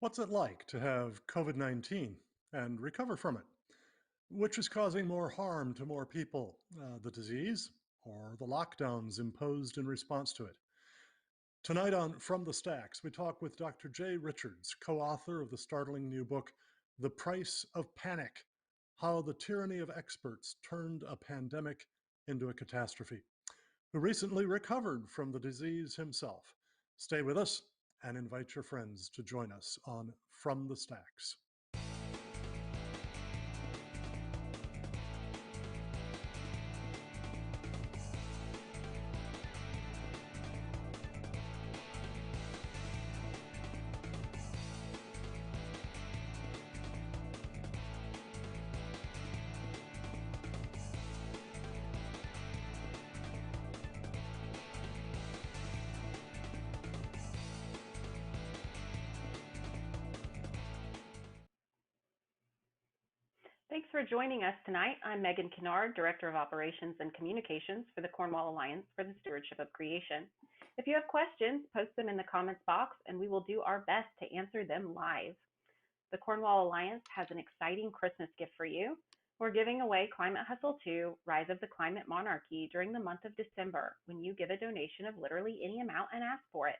What's it like to have COVID-19 and recover from it? Which is causing more harm to more people, the disease or the lockdowns imposed in response to it? Tonight on From the Stacks, we talk with Dr. Jay Richards, co-author of the startling new book, The Price of Panic: How the Tyranny of Experts Turned a Pandemic into a Catastrophe, who recently recovered from the disease himself. Stay with us and invite your friends to join us on From the Stacks. Thanks for joining us tonight. I'm Megan Kennard, Director of Operations and Communications for the Cornwall Alliance for the Stewardship of Creation. If you have questions, post them in the comments box and we will do our best to answer them live. The Cornwall Alliance has an exciting Christmas gift for you. We're giving away Climate Hustle 2, Rise of the Climate Monarchy during the month of December when you give a donation of literally any amount and ask for it.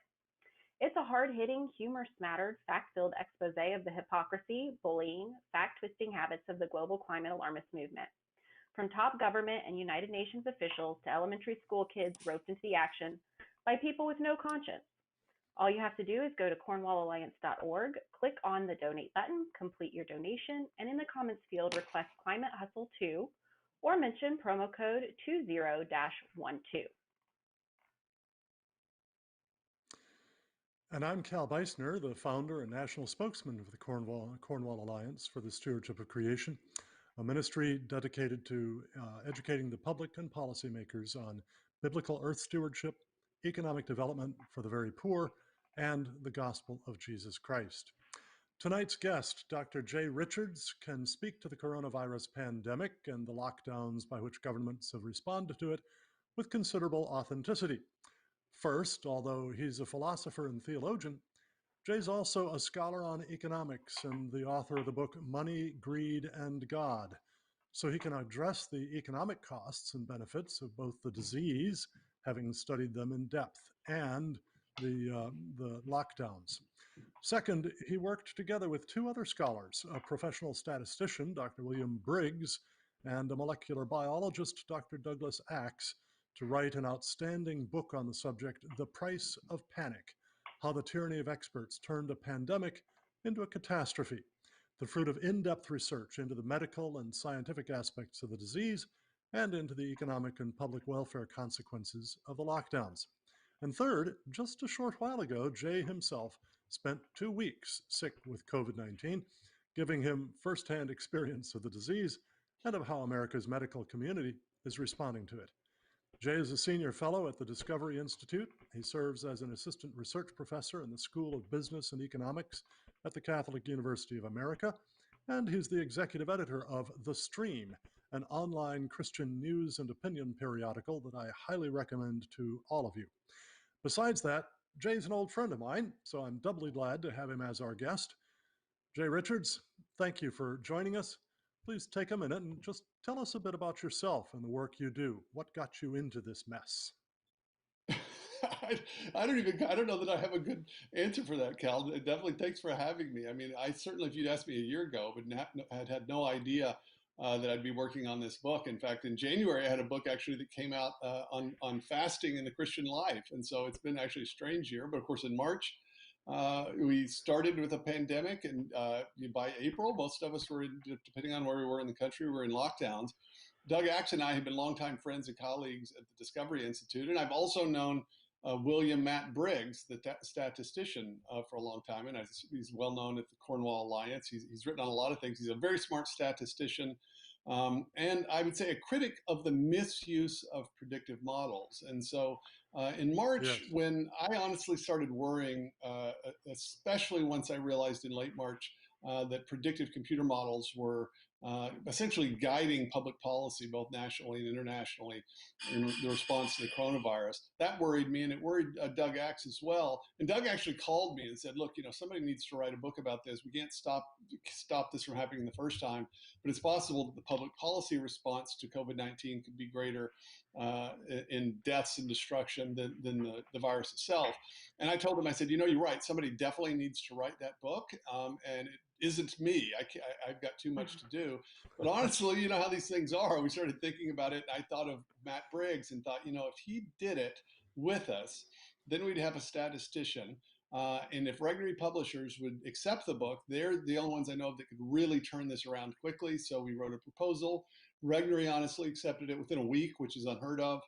It's a hard-hitting, humor-smattered, fact-filled expose of the hypocrisy, bullying, fact-twisting habits of the global climate alarmist movement. From top government and United Nations officials to elementary school kids roped into the action by people with no conscience. All you have to do is go to cornwallalliance.org, click on the donate button, complete your donation, and in the comments field request Climate Hustle 2 or mention promo code 20-12. And I'm Cal Beisner, the founder and national spokesman of the Cornwall Alliance for the Stewardship of Creation, a ministry dedicated to educating the public and policymakers on biblical earth stewardship, economic development for the very poor, and the gospel of Jesus Christ. Tonight's guest, Dr. Jay Richards, can speak to the coronavirus pandemic and the lockdowns by which governments have responded to it with considerable authenticity. First, although he's a philosopher and theologian, Jay's also a scholar on economics and the author of the book Money, Greed, and God. So he can address the economic costs and benefits of both the disease, having studied them in depth, and the lockdowns. Second, he worked together with two other scholars, a professional statistician, Dr. William Briggs, and a molecular biologist, Dr. Douglas Axe, to write an outstanding book on the subject, The Price of Panic: How the Tyranny of Experts Turned a Pandemic into a Catastrophe, the fruit of in-depth research into the medical and scientific aspects of the disease and into the economic and public welfare consequences of the lockdowns. And third, just a short while ago, Jay himself spent 2 weeks sick with COVID-19, giving him firsthand experience of the disease and of how America's medical community is responding to it. Jay is a senior fellow at the Discovery Institute. He serves as an assistant research professor in the School of Business and Economics at the Catholic University of America, and he's the executive editor of The Stream, an online Christian news and opinion periodical that I highly recommend to all of you. Besides that, Jay's an old friend of mine, so I'm doubly glad to have him as our guest. Jay Richards, thank you for joining us. Please take a minute and just tell us a bit about yourself and the work you do. What got you into this mess? I don't know that I have a good answer for that, Cal. Definitely thanks for having me. I mean, I certainly, if you'd asked me a year ago, but had no idea that I'd be working on this book. In fact, in January, I had a book actually that came out on fasting in the Christian life. And so it's been actually a strange year. But of course, in March, we started with a pandemic. And by April, most of us were, depending on where we were in the country, we were in lockdowns. Doug Axe and I have been longtime friends and colleagues at the Discovery Institute. And I've also known William Matt Briggs, the statistician, for a long time. And he's well known at the Cornwall Alliance. He's written on a lot of things. He's a very smart statistician. And I would say a critic of the misuse of predictive models. And so in Yes. March, when I honestly started worrying, especially once I realized in late March that predictive computer models were essentially guiding public policy, both nationally and internationally, in the response to the coronavirus. That worried me, and it worried Doug Axe as well. And Doug actually called me and said, "Look, somebody needs to write a book about this. We can't stop this from happening the first time, but it's possible that the public policy response to COVID-19 could be greater in deaths and destruction than the virus itself." And I told him, I said, "You're right. Somebody definitely needs to write that book, and it isn't me. I've got too much to do." But honestly, you know how these things are. We started thinking about it, and I thought of Matt Briggs and thought, if he did it with us, then we'd have a statistician. And if Regnery Publishers would accept the book, they're the only ones I know of that could really turn this around quickly. So we wrote a proposal. Regnery honestly accepted it within a week, which is unheard of.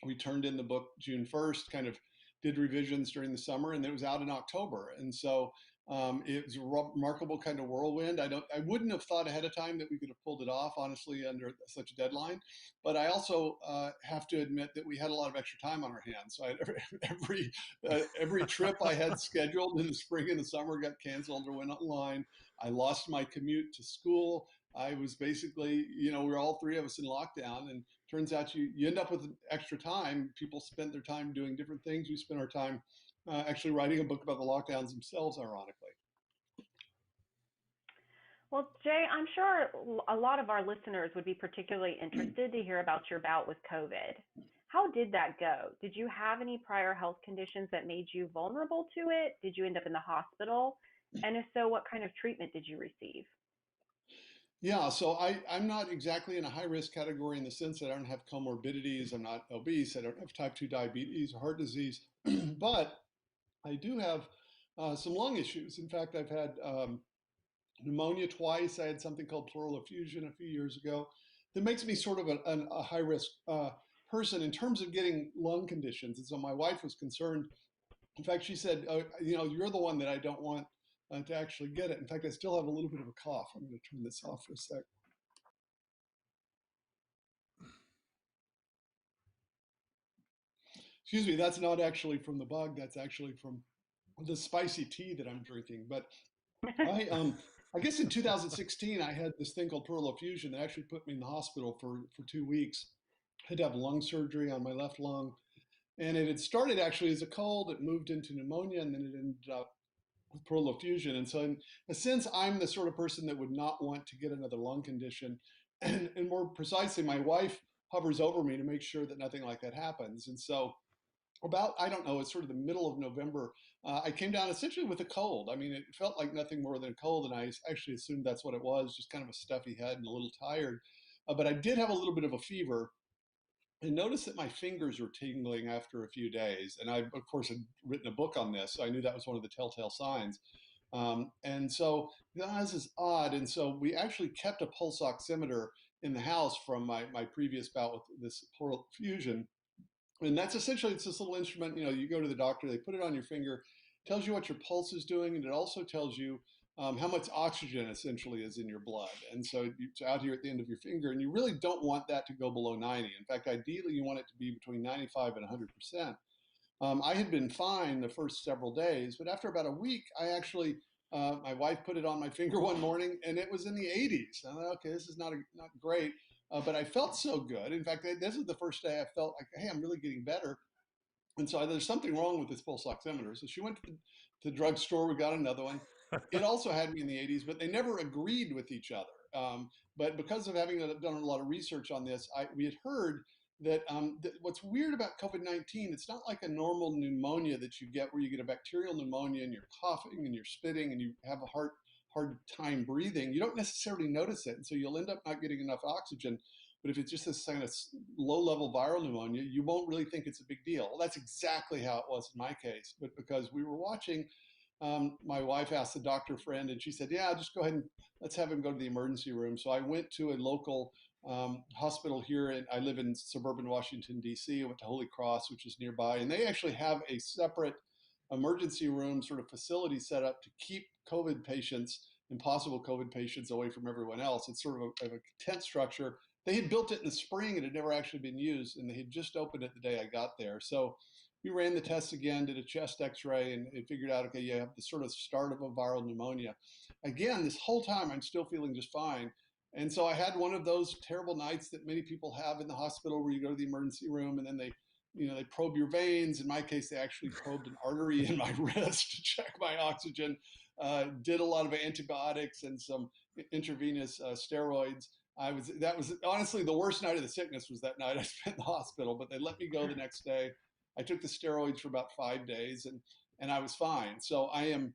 We turned in the book June 1st, kind of did revisions during the summer, and it was out in October. And so it was a remarkable kind of whirlwind. I wouldn't have thought ahead of time that we could have pulled it off, honestly, under such a deadline. But I also have to admit that we had a lot of extra time on our hands. So I had every trip I had scheduled in the spring and the summer got canceled or went online. I lost my commute to school. I was basically, we were all three of us in lockdown, and turns out you end up with extra time. People spent their time doing different things. We spent our time actually writing a book about the lockdowns themselves, ironically. Well, Jay, I'm sure a lot of our listeners would be particularly interested to hear about your bout with COVID. How did that go? Did you have any prior health conditions that made you vulnerable to it? Did you end up in the hospital? And if so, what kind of treatment did you receive? Yeah, so I'm not exactly in a high risk category in the sense that I don't have comorbidities. I'm not obese. I don't have type 2 diabetes or heart disease, but I do have some lung issues. In fact, I've had pneumonia twice. I had something called pleural effusion a few years ago that makes me sort of a high risk person in terms of getting lung conditions. And so my wife was concerned. In fact, she said, you're the one that I don't want to actually get it. In fact, I still have a little bit of a cough. I'm going to turn this off for a sec. Excuse me, that's not actually from the bug. That's actually from the spicy tea that I'm drinking. But I guess in 2016, I had this thing called pleural effusion that actually put me in the hospital for 2 weeks. I had to have lung surgery on my left lung. And it had started actually as a cold. It moved into pneumonia, and then it ended up with pleural effusion. And so in a sense, I'm the sort of person that would not want to get another lung condition. And more precisely, my wife hovers over me to make sure that nothing like that happens. And so about, I don't know, it's sort of the middle of November, I came down essentially with a cold. I mean, it felt like nothing more than a cold, and I actually assumed that's what it was, just kind of a stuffy head and a little tired. But I did have a little bit of a fever, and noticed that my fingers were tingling after a few days. And I, of course, had written a book on this, so I knew that was one of the telltale signs. And so this is odd. And so we actually kept a pulse oximeter in the house from my previous bout with this pleural effusion. And that's essentially, it's this little instrument, you go to the doctor, they put it on your finger, tells you what your pulse is doing, and it also tells you how much oxygen essentially is in your blood. And so it's out here at the end of your finger, and you really don't want that to go below 90. In fact, ideally, you want it to be between 95 and 100%. I had been fine the first several days, but after about a week, I actually, my wife put it on my finger one morning, and it was in the 80s. I thought, okay, this is not great. But I felt so good. In fact, this is the first day I felt like, hey, I'm really getting better. And so there's something wrong with this pulse oximeter. So she went to the drugstore. We got another one. It also had me in the 80s, but they never agreed with each other. But because of having done a lot of research on this, we had heard that, what's weird about COVID-19, it's not like a normal pneumonia that you get where you get a bacterial pneumonia and you're coughing and you're spitting and you have a hard time breathing. You don't necessarily notice it. And so you'll end up not getting enough oxygen. But if it's just this kind of low-level viral pneumonia, you won't really think it's a big deal. Well, that's exactly how it was in my case. But because we were watching, my wife asked the doctor friend, and she said, yeah, just go ahead and let's have him go to the emergency room. So I went to a local hospital here. I live in suburban Washington, D.C. I went to Holy Cross, which is nearby. And they actually have a separate emergency room sort of facility set up to keep COVID patients, impossible COVID patients, away from everyone else. It's sort of a tent structure. They had built it in the spring. It had never actually been used, and they had just opened it the day I got there. So we ran the tests again, did a chest x-ray, and it figured out, okay, you have the sort of start of a viral pneumonia. Again, this whole time I'm still feeling just fine. And so I had one of those terrible nights that many people have in the hospital where you go to the emergency room and then they probe your veins. In my case, they actually probed an artery in my wrist to check my oxygen, did a lot of antibiotics and some intravenous steroids. That was honestly the worst night of the sickness was that night I spent in the hospital, but they let me go the next day. I took the steroids for about 5 days and I was fine. So I am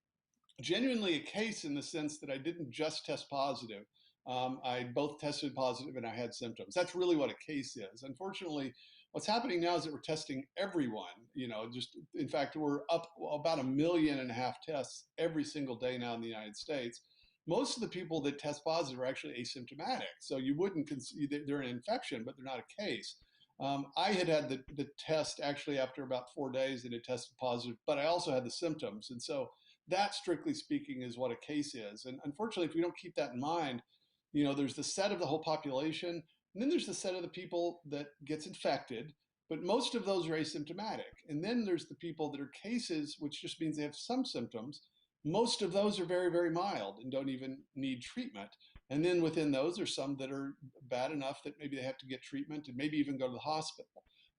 genuinely a case in the sense that I didn't just test positive. I both tested positive and I had symptoms. That's really what a case is. Unfortunately, what's happening now is that we're testing everyone. Just in fact, we're up about 1.5 million tests every single day now in the United States. Most of the people that test positive are actually asymptomatic. So you wouldn't consider they're an infection, but they're not a case. I had the test actually after about 4 days and it tested positive, but I also had the symptoms. And so that, strictly speaking, is what a case is. And unfortunately, if we don't keep that in mind, there's the set of the whole population, and then there's the set of the people that gets infected, but most of those are asymptomatic. And then there's the people that are cases, which just means they have some symptoms. Most of those are very, very mild and don't even need treatment. And then within those are some that are bad enough that maybe they have to get treatment and maybe even go to the hospital.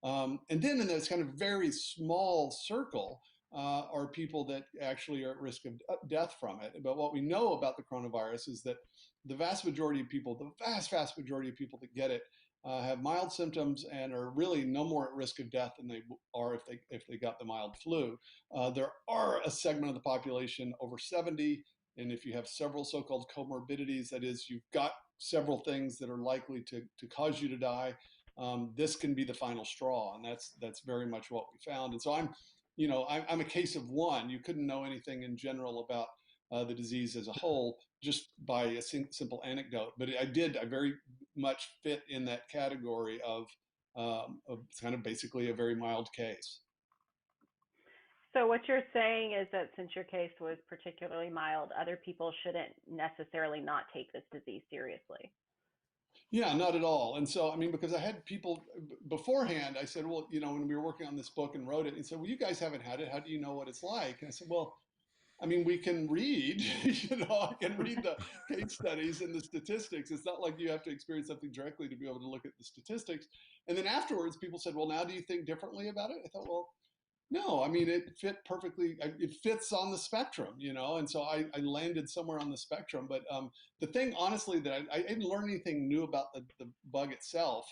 And then in this kind of very small circle, are people that actually are at risk of death from it. But what we know about the coronavirus is that the vast majority of people, the vast majority of people that get it, have mild symptoms and are really no more at risk of death than they are if they got the mild flu. There are a segment of the population over 70, and if you have several so-called comorbidities, that is, you've got several things that are likely to cause you to die. This can be the final straw, and that's very much what we found. And so I'm a case of one. You couldn't know anything in general about the disease as a whole just by a simple anecdote. But I very much fit in that category of kind of basically a very mild case. So what you're saying is that since your case was particularly mild, other people shouldn't necessarily not take this disease seriously. Yeah, not at all. And so, I mean, because I had people beforehand, I said, well, when we were working on this book and wrote it, and said, well, you guys haven't had it. How do you know what it's like? And I said, well, I mean, we can read, I can read the case studies and the statistics. It's not like you have to experience something directly to be able to look at the statistics. And then afterwards, people said, well, now do you think differently about it? I thought, well, no, I mean, it fit perfectly. It fits on the spectrum, and so I landed somewhere on the spectrum. But the thing, honestly, that I didn't learn anything new about the bug itself.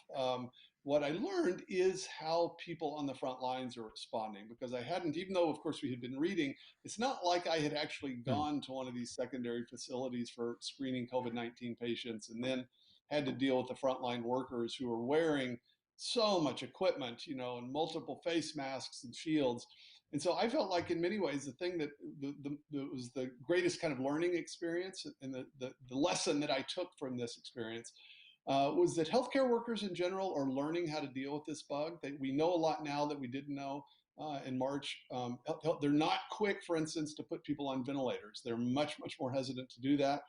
What I learned is how people on the front lines are responding, because I hadn't, even though, of course, we had been reading, it's not like I had actually gone to one of these secondary facilities for screening COVID-19 patients and then had to deal with the frontline workers who are wearing so much equipment, and multiple face masks and shields. And so I felt like in many ways, the thing that was the greatest kind of learning experience and the lesson that I took from this experience was that healthcare workers in general are learning how to deal with this bug. We know a lot now that we didn't know in March. They're not quick, for instance, to put people on ventilators. They're much, much more hesitant to do that.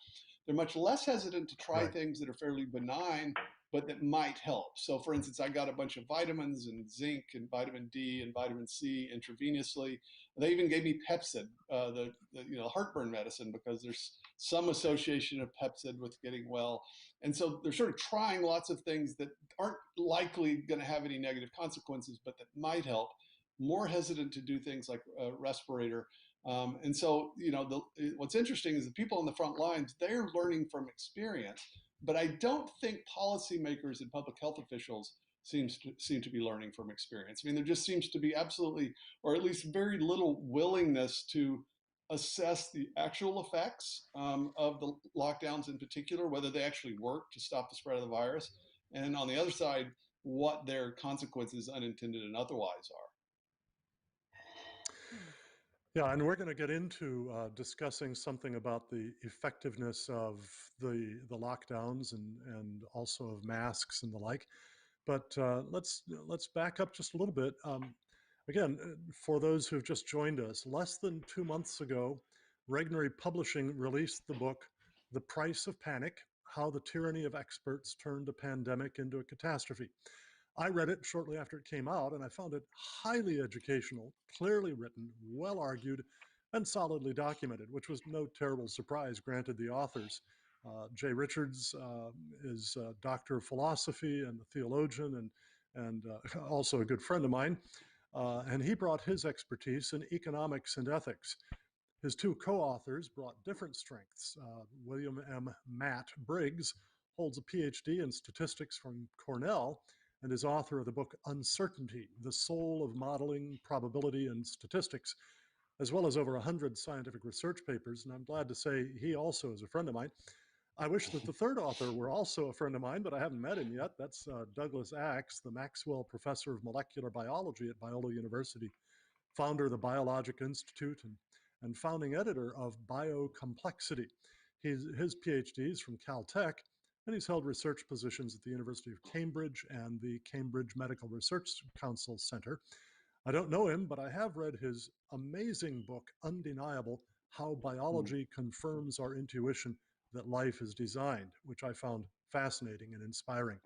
They're much less hesitant to try things that are fairly benign, but that might help. So for instance, I got a bunch of vitamins and zinc and vitamin D and vitamin C intravenously. They even gave me Pepcid, the heartburn medicine, because there's some association of Pepcid with getting well. And so they're sort of trying lots of things that aren't likely going to have any negative consequences, but that might help. More hesitant to do things like respirator. And so, what's interesting is the people on the front lines, they're learning from experience. But I don't think policymakers and public health officials seem to be learning from experience. I mean, there just seems to be absolutely, or at least very little willingness to assess the actual effects of the lockdowns in particular, whether they actually work to stop the spread of the virus, and on the other side, what their consequences, unintended and otherwise, are. Yeah, and we're going to get into discussing something about the effectiveness of the lockdowns and also of masks and the like. But let's back up just a little bit. Again, for those who've just joined us, less than 2 months ago, Regnery Publishing released the book "The Price of Panic: How the Tyranny of Experts Turned a Pandemic into a Catastrophe." I read it shortly after it came out, and I found it highly educational, clearly written, well argued, and solidly documented, which was no terrible surprise, granted the authors Jay Richards is a doctor of philosophy and a theologian and also a good friend of mine. And he brought his expertise in economics and ethics. His two co-authors brought different strengths. William M. Matt Briggs holds a PhD in statistics from Cornell and is author of the book Uncertainty, the Soul of Modeling, Probability, and Statistics, as well as over 100 scientific research papers. And I'm glad to say he also is a friend of mine. I wish that the third author were also a friend of mine, but I haven't met him yet. That's Douglas Axe, the Maxwell Professor of Molecular Biology at Biola University, founder of the Biologic Institute and founding editor of Biocomplexity. His PhD is from Caltech, and he's held research positions at the University of Cambridge and the Cambridge Medical Research Council Center. I don't know him, but I have read his amazing book, Undeniable: How Biology Confirms Our Intuition that Life is Designed, which I found fascinating and inspiring.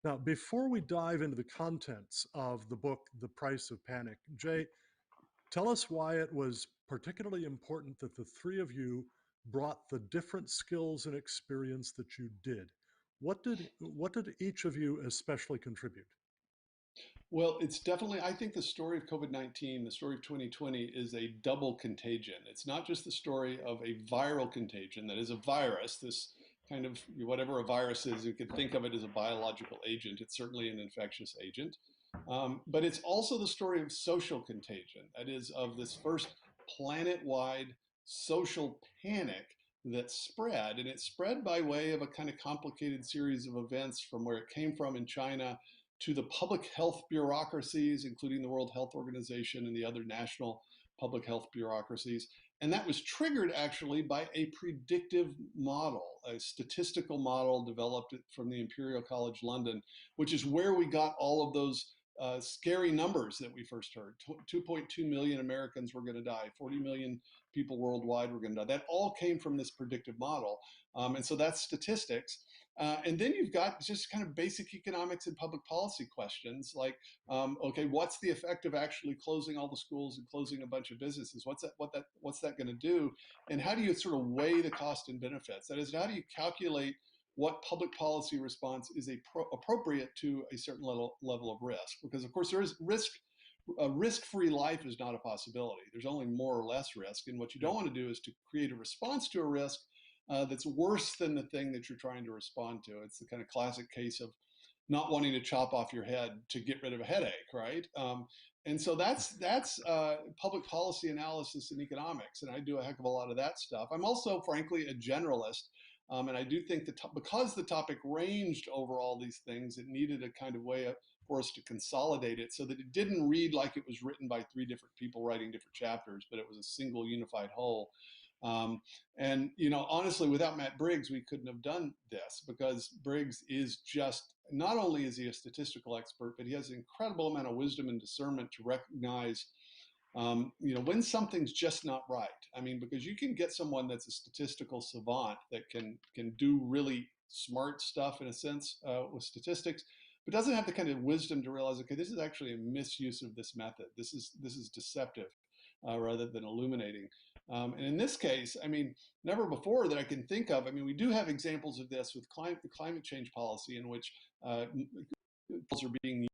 Now, before we dive into the contents of the book, The Price of Panic, Jay, tell us why it was particularly important that the three of you brought the different skills and experience that you did. What did each of you especially contribute? Well, it's definitely, I think the story of COVID-19, the story of 2020 is a double contagion. It's not just the story of a viral contagion, that is a virus, this kind of, whatever a virus is, you could think of it as a biological agent. It's certainly an infectious agent. But it's also the story of social contagion, that is, of this first planet-wide social panic that spread. And it spread by way of a kind of complicated series of events from where it came from in China to the public health bureaucracies, including the World Health Organization and the other national public health bureaucracies. And that was triggered actually by a predictive model, a statistical model developed from the Imperial College London, which is where we got all of those scary numbers that we first heard. 2.2 million Americans were going to die, 40 million people worldwide were going to die. That all came from this predictive model. And so that's statistics. And then you've got just kind of basic economics and public policy questions like, okay, what's the effect of actually closing all the schools and closing a bunch of businesses? What's that going to do? And how do you sort of weigh the cost and benefits? That is, how do you calculate what public policy response is appropriate to a certain level of risk? Because of course there is risk. A risk-free life is not a possibility. There's only more or less risk. And what you don't want to do is to create a response to a risk that's worse than the thing that you're trying to respond to. It's the kind of classic case of not wanting to chop off your head to get rid of a headache, right? And so that's public policy analysis in economics, and I do a heck of a lot of that stuff. I'm also, frankly, a generalist, and I do think that because the topic ranged over all these things, it needed a kind of way for us to consolidate it so that it didn't read like it was written by three different people writing different chapters, but it was a single unified whole. And honestly, without Matt Briggs, we couldn't have done this, because Briggs is just, not only is he a statistical expert, but he has an incredible amount of wisdom and discernment to recognize, when something's just not right. I mean, because you can get someone that's a statistical savant that can do really smart stuff in a sense with statistics, but doesn't have the kind of wisdom to realize, okay, this is actually a misuse of this method. This is deceptive rather than illuminating. And in this case, I mean, never before that I can think of. I mean, we do have examples of this with climate change policy, in which are being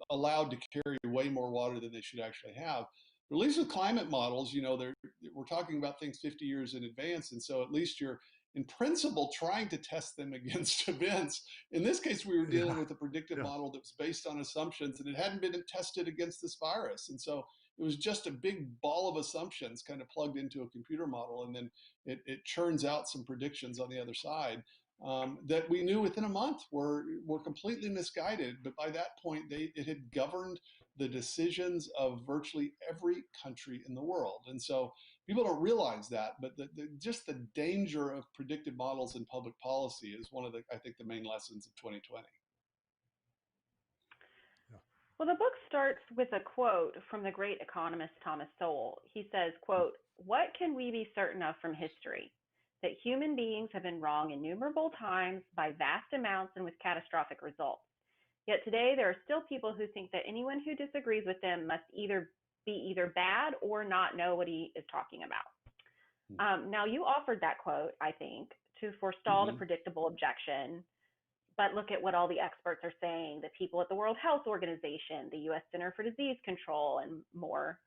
allowed to carry way more water than they should actually have. But at least with climate models, we're talking about things 50 years in advance, and so at least you're, in principle, trying to test them against events. In this case, we were dealing with a predictive model that was based on assumptions, and it hadn't been tested against this virus. And so it was just a big ball of assumptions kind of plugged into a computer model, and then it churns out some predictions on the other side that we knew within a month were completely misguided. But by that point, it had governed the decisions of virtually every country in the world. And so people don't realize that, but just the danger of predictive models in public policy is one of I think, the main lessons of 2020. Well, the book starts with a quote from the great economist Thomas Sowell. He says, quote, "What can we be certain of from history? That human beings have been wrong innumerable times by vast amounts and with catastrophic results. Yet today there are still people who think that anyone who disagrees with them must be either bad or not know what he is talking about." Now, you offered that quote, I think, to forestall the predictable objection. But look at what all the experts are saying, the people at the World Health Organization, the US Center for Disease Control, and more.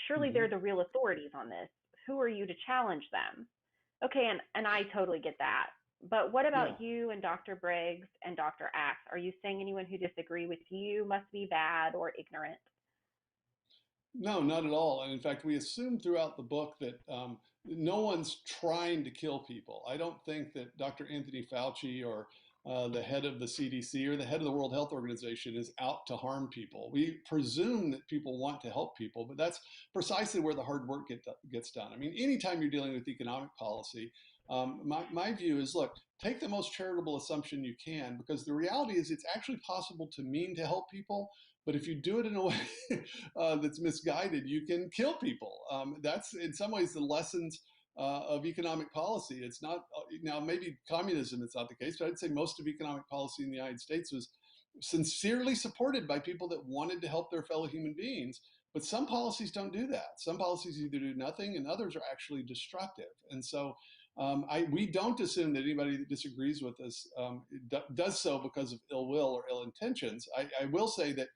Surely they're the real authorities on this. Who are you to challenge them? Okay, and I totally get that. But what Yeah. about you and Dr. Briggs and Dr. Axe? Are you saying anyone who disagrees with you must be bad or ignorant? No, not at all. And in fact, we assume throughout the book that no one's trying to kill people. I don't think that Dr. Anthony Fauci or the head of the CDC or the head of the World Health Organization is out to harm people. We presume that people want to help people, but that's precisely where the hard work gets done. I mean, anytime you're dealing with economic policy, my view is, look, take the most charitable assumption you can, because the reality is it's actually possible to mean to help people, but if you do it in a way that's misguided, you can kill people. That's in some ways the lessons of economic policy. It's not, now maybe communism it's not the case, but I'd say most of economic policy in the United States was sincerely supported by people that wanted to help their fellow human beings. But some policies don't do that. Some policies either do nothing, and others are actually destructive. And so we don't assume that anybody that disagrees with us does so because of ill will or ill intentions. I will say that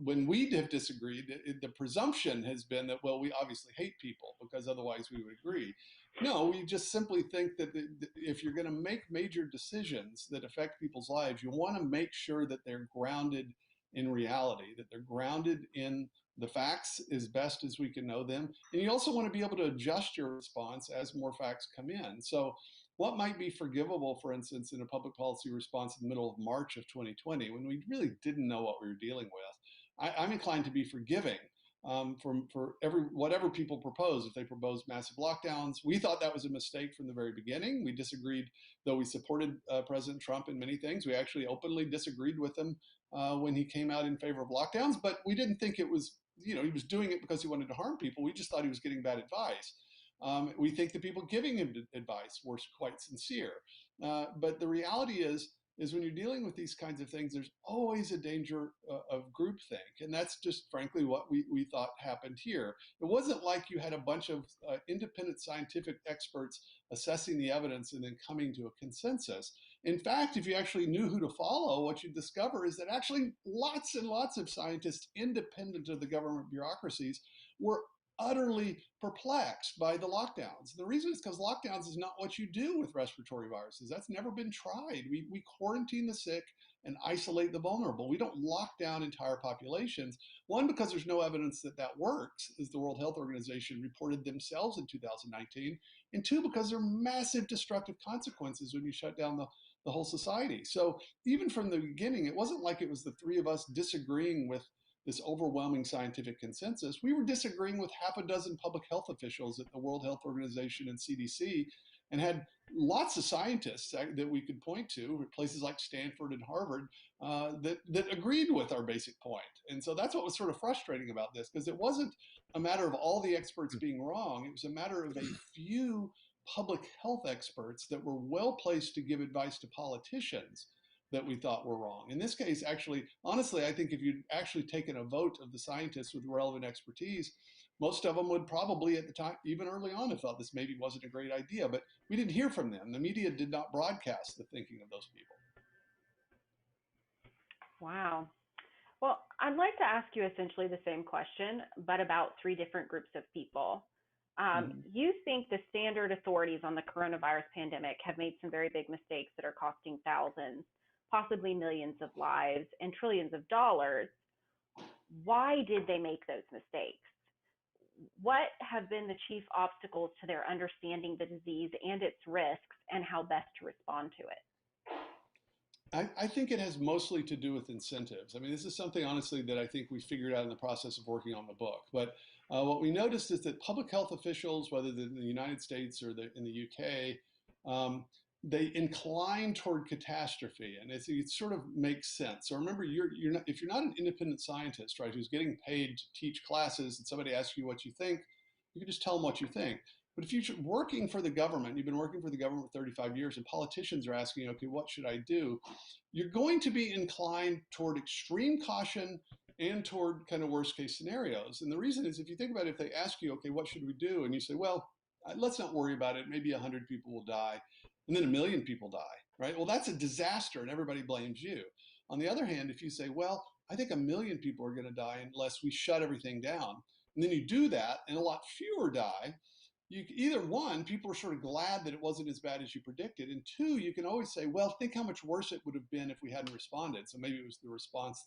when we have disagreed, the presumption has been that, well, we obviously hate people because otherwise we would agree. No, we just simply think that if you're going to make major decisions that affect people's lives, you want to make sure that they're grounded in reality, that they're grounded in the facts as best as we can know them. And you also want to be able to adjust your response as more facts come in. So what might be forgivable, for instance, in a public policy response in the middle of March of 2020, when we really didn't know what we were dealing with, I'm inclined to be forgiving for whatever people propose. If they propose massive lockdowns, we thought that was a mistake from the very beginning. We disagreed, though we supported President Trump in many things. We actually openly disagreed with him when he came out in favor of lockdowns, but we didn't think it was, he was doing it because he wanted to harm people. We just thought he was getting bad advice. We think the people giving him advice were quite sincere. But the reality is when you're dealing with these kinds of things, there's always a danger of groupthink. And that's just frankly what we thought happened here. It wasn't like you had a bunch of independent scientific experts assessing the evidence and then coming to a consensus. In fact, if you actually knew who to follow, what you'd discover is that actually lots and lots of scientists, independent of the government bureaucracies, were utterly perplexed by the lockdowns. The reason is because lockdowns is not what you do with respiratory viruses. That's never been tried. We quarantine the sick and isolate the vulnerable. We don't lock down entire populations. One, because there's no evidence that that works, as the World Health Organization reported themselves in 2019. And two, because there are massive destructive consequences when you shut down the whole society. So even from the beginning, it wasn't like it was the three of us disagreeing with this overwhelming scientific consensus. We were disagreeing with half a dozen public health officials at the World Health Organization and CDC, and had lots of scientists that we could point to, places like Stanford and Harvard, that agreed with our basic point. And so that's what was sort of frustrating about this, because it wasn't a matter of all the experts being wrong. It was a matter of a few public health experts that were well placed to give advice to politicians that we thought were wrong. In this case, actually, honestly, I think if you'd actually taken a vote of the scientists with relevant expertise, most of them would probably at the time, even early on, have thought this maybe wasn't a great idea, but we didn't hear from them. The media did not broadcast the thinking of those people. Wow. Well, I'd like to ask you essentially the same question, but about three different groups of people. You think the standard authorities on the coronavirus pandemic have made some very big mistakes that are costing thousands, possibly millions of lives and trillions of dollars. Why did they make those mistakes? What have been the chief obstacles to their understanding the disease and its risks and how best to respond to it? I think it has mostly to do with incentives. I mean, this is something, honestly, that I think we figured out in the process of working on the book. But what we noticed is that public health officials, whether they're in the United States or in the UK, they incline toward catastrophe, and it sort of makes sense. So remember, if you're not an independent scientist, right, who's getting paid to teach classes, and somebody asks you what you think, you can just tell them what you think. But if you're working for the government, you've been working for the government for 35 years, and politicians are asking, okay, what should I do? You're going to be inclined toward extreme caution and toward kind of worst case scenarios. And the reason is, if you think about it, if they ask you, okay, what should we do? And you say, well, let's not worry about it. Maybe 100 people will die, and then 1 million people die, right? Well, that's a disaster, and everybody blames you. On the other hand, if you say, well, I think 1 million people are going to die unless we shut everything down, and then you do that, and a lot fewer die, you either one, people are sort of glad that it wasn't as bad as you predicted, and two, you can always say, well, think how much worse it would have been if we hadn't responded. So maybe it was the response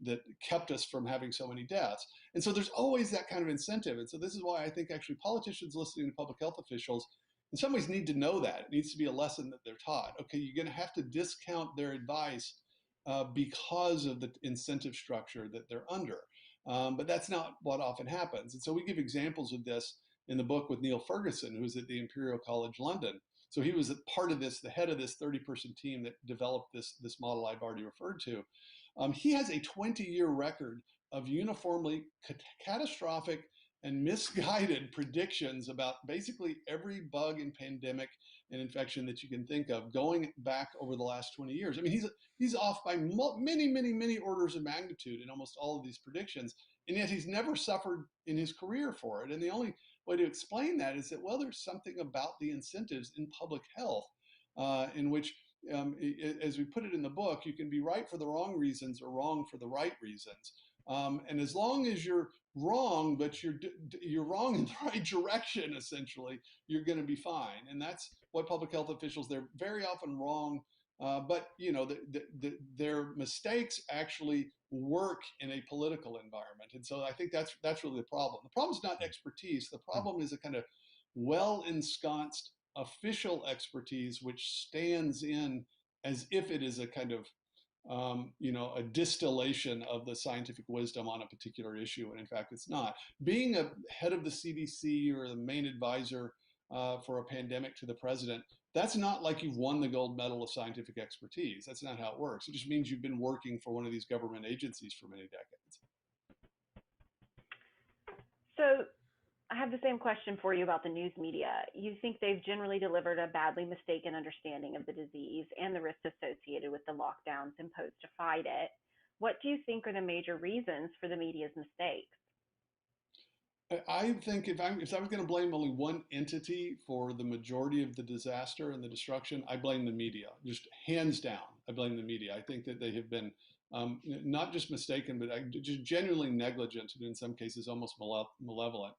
that kept us from having so many deaths. And so there's always that kind of incentive. And so this is why I think actually politicians listening to public health officials in some ways need to know that. It needs to be a lesson that they're taught. Okay, you're going to have to discount their advice because of the incentive structure that they're under. But that's not what often happens. And so we give examples of this in the book with Neil Ferguson, who was at the Imperial College London. So he was a part of this, the head of this 30-person team that developed this model I've already referred to. He has a 20-year record of uniformly catastrophic and misguided predictions about basically every bug and pandemic and infection that you can think of going back over the last 20 years. I mean, he's off by many orders of magnitude in almost all of these predictions, and yet he's never suffered in his career for it. And the only way to explain that is that, well, there's something about the incentives in public health in which, as we put it in the book, you can be right for the wrong reasons or wrong for the right reasons. And as long as you're wrong, but you're wrong in the right direction, essentially, you're going to be fine. And that's what public health officials, they're very often wrong, but you know, their mistakes actually work in a political environment. And so I think that's really the problem. The problem is not expertise. The problem is a kind of well-ensconced official expertise, which stands in as if it is a kind of a distillation of the scientific wisdom on a particular issue, and in fact, it's not. Being a head of the CDC or the main advisor for a pandemic to the president, that's not like you've won the gold medal of scientific expertise. That's not how it works. It just means you've been working for one of these government agencies for many decades. So I have the same question for you about the news media. You think they've generally delivered a badly mistaken understanding of the disease and the risks associated with the lockdowns imposed to fight it. What do you think are the major reasons for the media's mistakes? I think if I was going to blame only one entity for the majority of the disaster and the destruction, I blame the media. Just hands down, I blame the media. I think that they have been not just mistaken, but just genuinely negligent, and in some cases almost malevolent.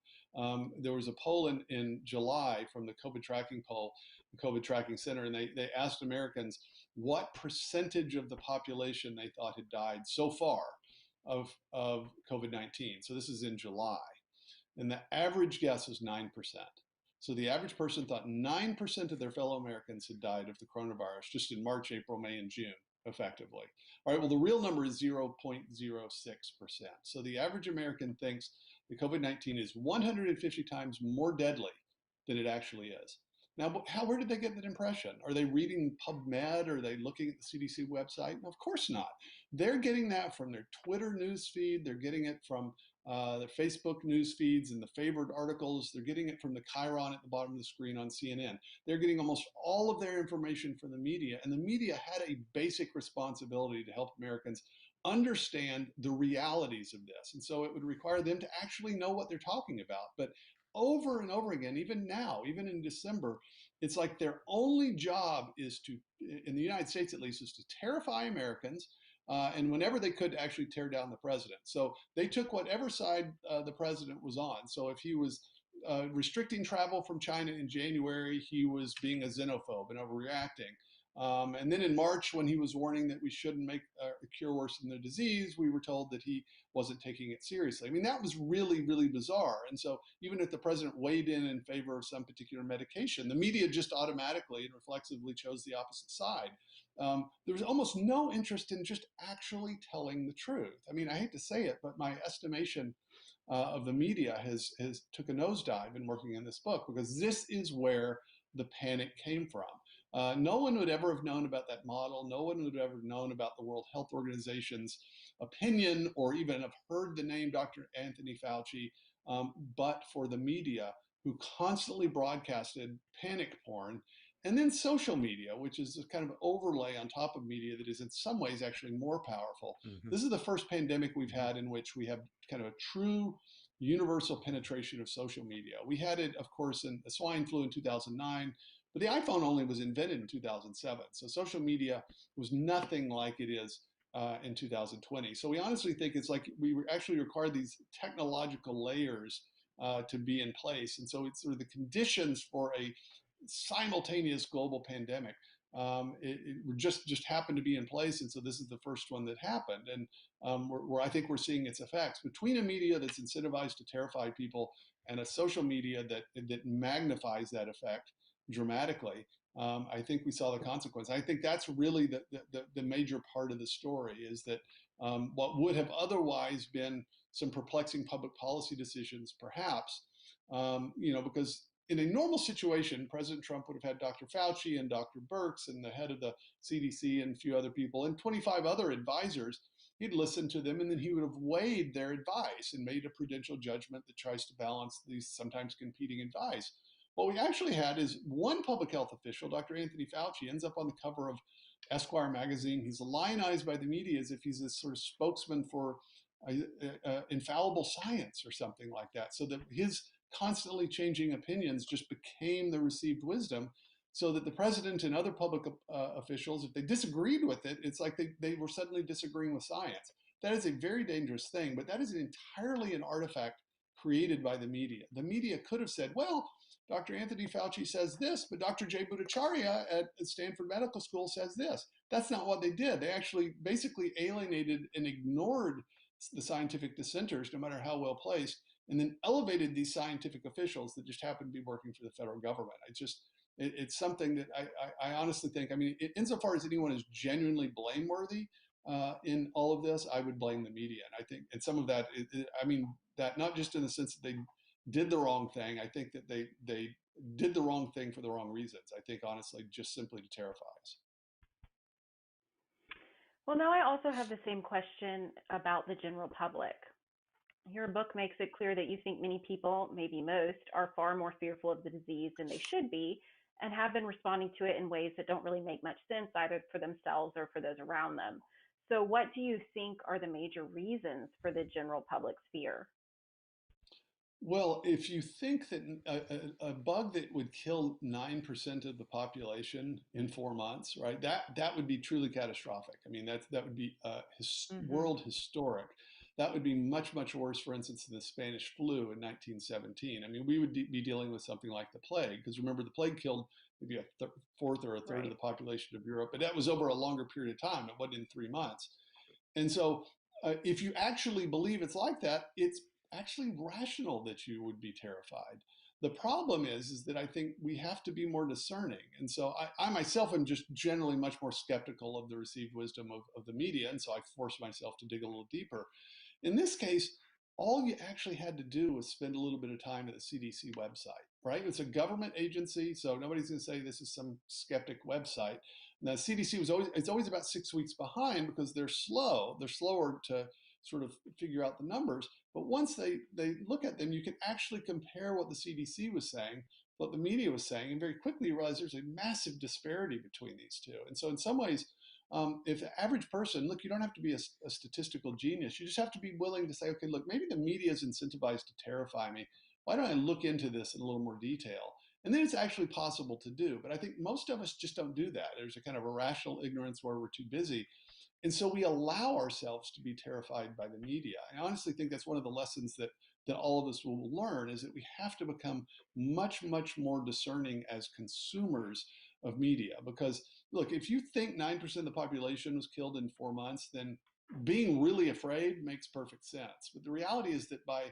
There was a poll in July from the COVID tracking poll, the COVID tracking center, and they asked Americans what percentage of the population they thought had died so far of COVID-19. So this is in July. And the average guess was 9%. So the average person thought 9% of their fellow Americans had died of the coronavirus just in March, April, May, and June, effectively. All right, well, the real number is 0.06%. So the average American thinks that COVID-19 is 150 times more deadly than it actually is. Now, where did they get that impression? Are they reading PubMed? Are they looking at the CDC website? No, of course not. They're getting that from their Twitter news feed. They're getting it from their Facebook news feeds and the favored articles. They're getting it from the chyron at the bottom of the screen on CNN. They're getting almost all of their information from the media, and the media had a basic responsibility to help Americans understand the realities of this. And so it would require them to actually know what they're talking about. But over and over again, even now, even in December, it's like their only job is to, in the United States at least, is to terrify Americans, and whenever they could, actually tear down the president. So they took whatever side the president was on. So if he was restricting travel from China in January, he was being a xenophobe and overreacting. And then in March, when he was warning that we shouldn't make a cure worse than the disease, we were told that he wasn't taking it seriously. I mean, that was really, really bizarre. And so even if the president weighed in favor of some particular medication, the media just automatically and reflexively chose the opposite side. There was almost no interest in just actually telling the truth. I mean, I hate to say it, but my estimation of the media has took a nosedive in working in this book, because this is where the panic came from. No one would ever have known about that model. No one would have ever known about the World Health Organization's opinion or even have heard the name Dr. Anthony Fauci, but for the media, who constantly broadcasted panic porn. And then social media, which is a kind of overlay on top of media that is in some ways actually more powerful. Mm-hmm. This is the first pandemic we've had in which we have kind of a true universal penetration of social media. We had it, of course, in the swine flu in 2009, but the iPhone only was invented in 2007. So social media was nothing like it is in 2020. So we honestly think it's like we actually require these technological layers to be in place. And so it's sort of the conditions for a simultaneous global pandemic. It just happened to be in place, and so this is the first one that happened, and where I think we're seeing its effects between a media that's incentivized to terrify people and a social media that magnifies that effect dramatically. I think we saw the consequence. I think that's really the major part of the story is that what would have otherwise been some perplexing public policy decisions, perhaps, because in a normal situation, President Trump would have had Dr. Fauci and Dr. Birx and the head of the CDC and a few other people and 25 other advisors. He'd listen to them and then he would have weighed their advice and made a prudential judgment that tries to balance these sometimes competing advice. What we actually had is one public health official, Dr. Anthony Fauci, ends up on the cover of Esquire magazine. He's lionized by the media as if he's this sort of spokesman for infallible science or something like that. So that his constantly changing opinions just became the received wisdom, so that the president and other public officials, if they disagreed with it, it's like they were suddenly disagreeing with science. That is a very dangerous thing, but that is entirely an artifact created by the media. The media could have said, well, Dr. Anthony Fauci says this, but Dr. Jay Bhattacharya at Stanford Medical School says this. That's not what they did. They actually basically alienated and ignored the scientific dissenters, no matter how well placed, and then elevated these scientific officials that just happen to be working for the federal government. It's something that I honestly think, I mean, insofar as anyone is genuinely blameworthy in all of this, I would blame the media. And I think, and some of that, I mean, that not just in the sense that they did the wrong thing, I think that they did the wrong thing for the wrong reasons. I think, honestly, just simply to terrify us. Well, now I also have the same question about the general public. Your book makes it clear that you think many people, maybe most, are far more fearful of the disease than they should be and have been responding to it in ways that don't really make much sense either for themselves or for those around them. So, what do you think are the major reasons for the general public's fear? Well, if you think that a bug that would kill 9% of the population in 4 months, right? That would be truly catastrophic. I mean, that would be Mm-hmm. world historic. That would be much, much worse, for instance, than the Spanish flu in 1917. I mean, we would be dealing with something like the plague, because remember, the plague killed maybe a fourth or a third of Right. the population of Europe, but that was over a longer period of time. It wasn't in 3 months. And so, if you actually believe it's like that, it's actually rational that you would be terrified. The problem is that I think we have to be more discerning. And so I myself am just generally much more skeptical of the received wisdom of the media. And so I force myself to dig a little deeper. In this case, all you actually had to do was spend a little bit of time at the CDC website, right? It's a government agency, so nobody's going to say this is some skeptic website. Now, CDC it's always about 6 weeks behind because they're slow. They're slower to sort of figure out the numbers. But once they look at them, you can actually compare what the CDC was saying, what the media was saying, and very quickly realize there's a massive disparity between these two. And so in some ways, if the average person, look, you don't have to be a statistical genius. You just have to be willing to say, okay, look, maybe the media is incentivized to terrify me. Why don't I look into this in a little more detail? And then it's actually possible to do. But I think most of us just don't do that. There's a kind of irrational ignorance where we're too busy. And so we allow ourselves to be terrified by the media. I honestly think that's one of the lessons that all of us will learn is that we have to become much, much more discerning as consumers of media. Because look, if you think 9% of the population was killed in 4 months, then being really afraid makes perfect sense. But the reality is that by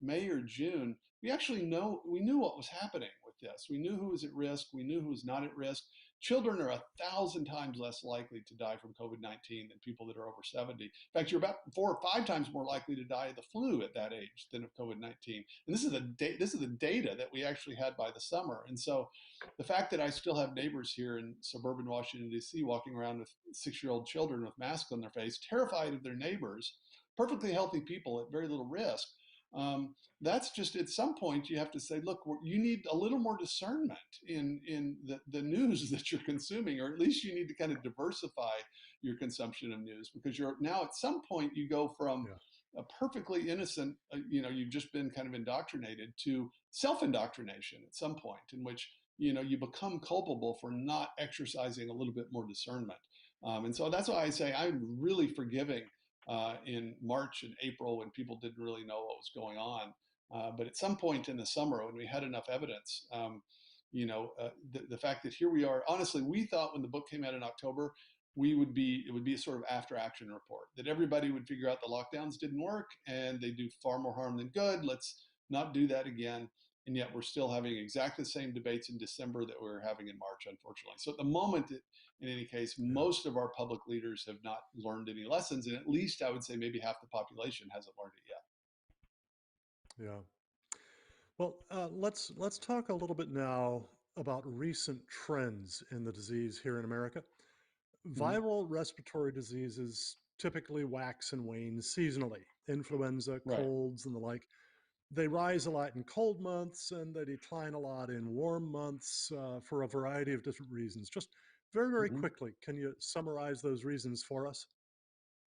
May or June, we knew what was happening with this. We knew who was at risk. We knew who was not at risk. Children are 1,000 times less likely to die from COVID-19 than people that are over 70. In fact, you're about 4 or 5 times more likely to die of the flu at that age than of COVID-19. And this is the data that we actually had by the summer. And so the fact that I still have neighbors here in suburban Washington, D.C., walking around with 6-year-old children with masks on their face, terrified of their neighbors, perfectly healthy people at very little risk, that's just at some point you have to say, look, you need a little more discernment in the news that you're consuming, or at least you need to kind of diversify your consumption of news, because you're now at some point you go from Yeah. a perfectly innocent, you've just been kind of indoctrinated to self-indoctrination at some point in which, you become culpable for not exercising a little bit more discernment. And so that's why I say I'm really forgiving in March and April when people didn't really know what was going on. But at some point in the summer, when we had enough evidence, the fact that here we are, honestly, we thought when the book came out in October, it would be a sort of after action report that everybody would figure out the lockdowns didn't work and they do far more harm than good. Let's not do that again. And yet we're still having exactly the same debates in December that we were having in March, unfortunately. So at the moment, in any case, Yeah. most of our public leaders have not learned any lessons. And at least I would say maybe half the population hasn't learned it yet. Yeah. Well, let's talk a little bit now about recent trends in the disease here in America. Mhm. Viral respiratory diseases typically wax and wane seasonally. Influenza, Right. colds, and the like. They rise a lot in cold months and they decline a lot in warm months for a variety of different reasons. Just very, very Mhm. quickly, can you summarize those reasons for us?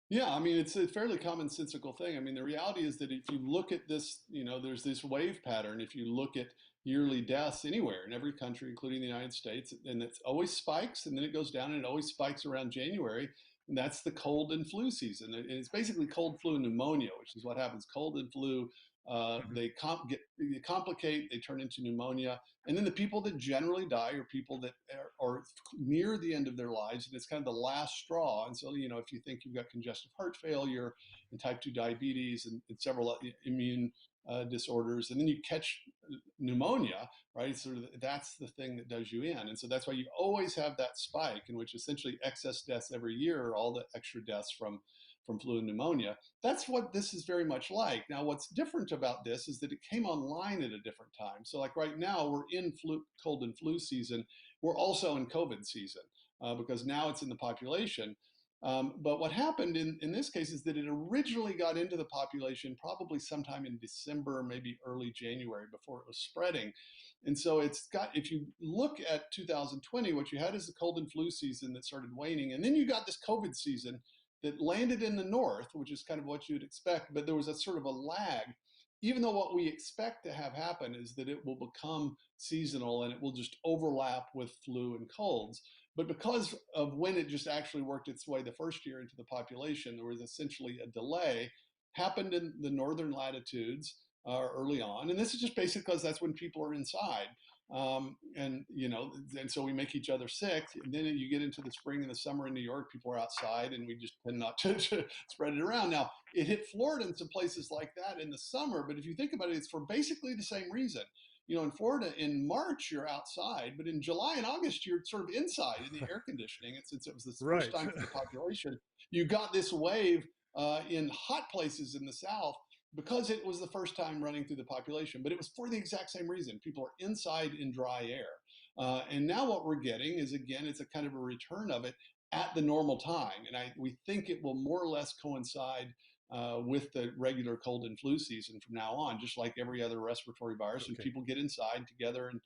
Yeah, I mean, it's a fairly commonsensical thing. I mean, the reality is that if you look at this, there's this wave pattern. If you look at yearly deaths anywhere in every country, including the United States, and it always spikes and then it goes down and it always spikes around January. And that's the cold and flu season. And it's basically cold, flu, and pneumonia, which is what happens. Cold and flu, Mhm. they complicate, they turn into pneumonia. And then the people that generally die are people that are near the end of their lives, and it's kind of the last straw. And so, if you think you've got congestive heart failure and type 2 diabetes and several immune disorders, and then you catch pneumonia, right? Sort of that's the thing that does you in. And so that's why you always have that spike in which essentially excess deaths every year, all the extra deaths from flu and pneumonia. That's what this is very much like. Now, what's different about this is that it came online at a different time. So, like right now, we're in cold and flu season. We're also in COVID season because now it's in the population. But what happened in this case is that it originally got into the population probably sometime in December, maybe early January before it was spreading. And so if you look at 2020, what you had is the cold and flu season that started waning. And then you got this COVID season that landed in the north, which is kind of what you'd expect, but there was a sort of a lag. Even though what we expect to have happen is that it will become seasonal and it will just overlap with flu and colds. But because of when it just actually worked its way the first year into the population, there was essentially a delay, happened in the northern latitudes early on. And this is just basically because that's when people are inside. And so we make each other sick. And then you get into the spring and the summer in New York, people are outside, and we just tend not to spread it around. Now, it hit Florida and some places like that in the summer, but if you think about it, it's for basically the same reason. In Florida, in March you're outside, but in July and August you're sort of inside in the air conditioning. And since it was the first Right. time for the population, you got this wave in hot places in the South because it was the first time running through the population, but it was for the exact same reason. People are inside in dry air. And now what we're getting is, again, it's a kind of a return of it at the normal time. And we think it will more or less coincide with the regular cold and flu season from now on, just like every other respiratory virus. And Okay. people get inside together and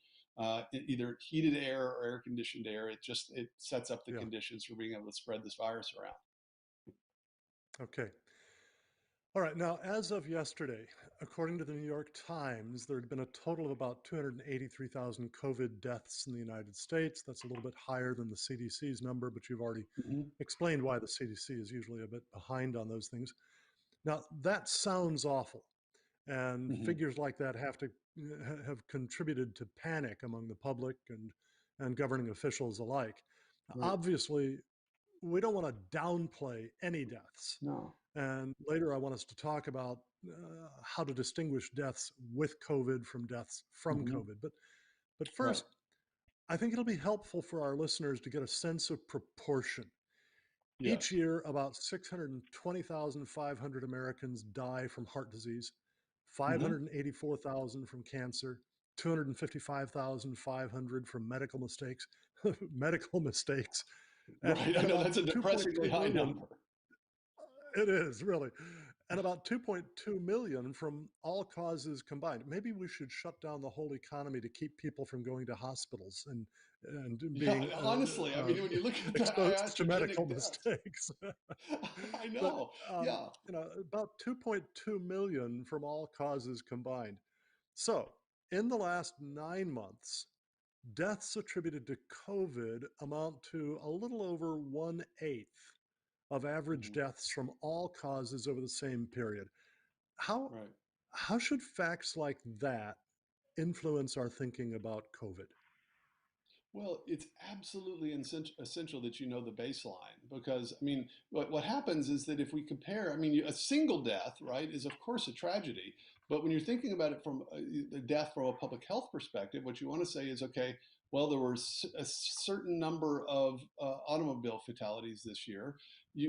either heated air or air conditioned air. It sets up the Yeah. conditions for being able to spread this virus around. Okay. All right. Now, as of yesterday, according to the New York Times, there had been a total of about 283,000 COVID deaths in the United States. That's a little bit higher than the CDC's number, but you've already Mm-hmm. explained why the CDC is usually a bit behind on those things. Now, that sounds awful. And Mm-hmm. figures like that have contributed to panic among the public and governing officials alike. Right. Obviously, we don't want to downplay any deaths. No. And later, I want us to talk about how to distinguish deaths with COVID from deaths from Mm-hmm. COVID. But Right. first, I think it'll be helpful for our listeners to get a sense of proportion. Each Yes. year, about 620,500 Americans die from heart disease, Mm-hmm. 584,000 from cancer, 255,500 from medical mistakes, medical mistakes, and, Right. I and know about that's a 2.2 depressingly high million. number. It is really, and about 2.2 million from all causes combined. Maybe we should shut down the whole economy to keep people from going to hospitals and Yeah, being honestly, I mean, when you look at the exposed to medical iatrogenic deaths, mistakes. I But know. Yeah. about 2.2 million from all causes combined. So, in the last 9 months, deaths attributed to COVID amount to a little over 1/8 of average Mhm. deaths from all causes over the same period. How Right. how should facts like that influence our thinking about COVID? Well, it's absolutely essential that you know the baseline because, I mean, what happens is that if we compare, I mean, a single death, right, is of course a tragedy. But when you're thinking about it from the death from a public health perspective, what you want to say is, okay, well, there were a certain number of automobile fatalities this year.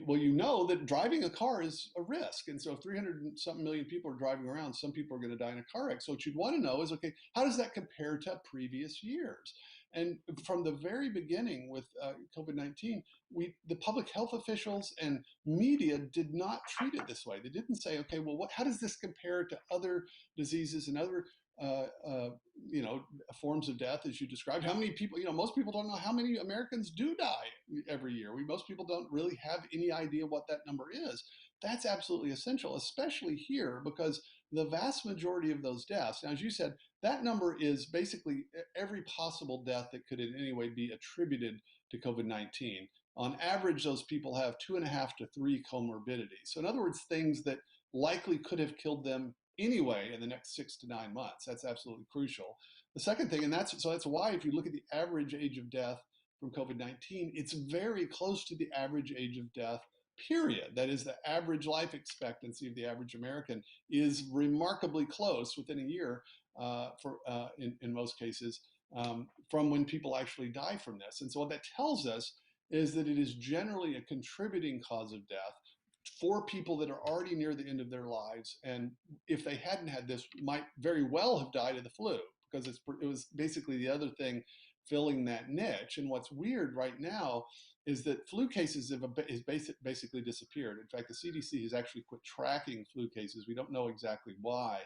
Well, you know that driving a car is a risk. And so if 300 and something million people are driving around, some people are going to die in a car wreck. So what you'd want to know is, okay, how does that compare to previous years? And from the very beginning with COVID-19, the public health officials and media did not treat it this way. They didn't say, okay, well, how does this compare to other diseases and other, uh, uh, you know, forms of death as you described? How many people, most people don't know how many Americans do die every year. Most people don't really have any idea what that number is. That's absolutely essential, especially here, because the vast majority of those deaths, now, as you said, that number is basically every possible death that could in any way be attributed to COVID-19. On average, those people have 2.5 to 3 comorbidities. So in other words, things that likely could have killed them anyway in the next 6 to 9 months. That's absolutely crucial. The second thing, and that's why if you look at the average age of death from COVID-19, it's very close to the average age of death, period. That is, the average life expectancy of the average American is remarkably close within a year in most cases from when people actually die from this. And so what that tells us is that it is generally a contributing cause of death for people that are already near the end of their lives. And if they hadn't had this, might very well have died of the flu because it was basically the other thing filling that niche. And what's weird right now is that flu cases basically disappeared. In fact, the CDC has actually quit tracking flu cases. We don't know exactly why.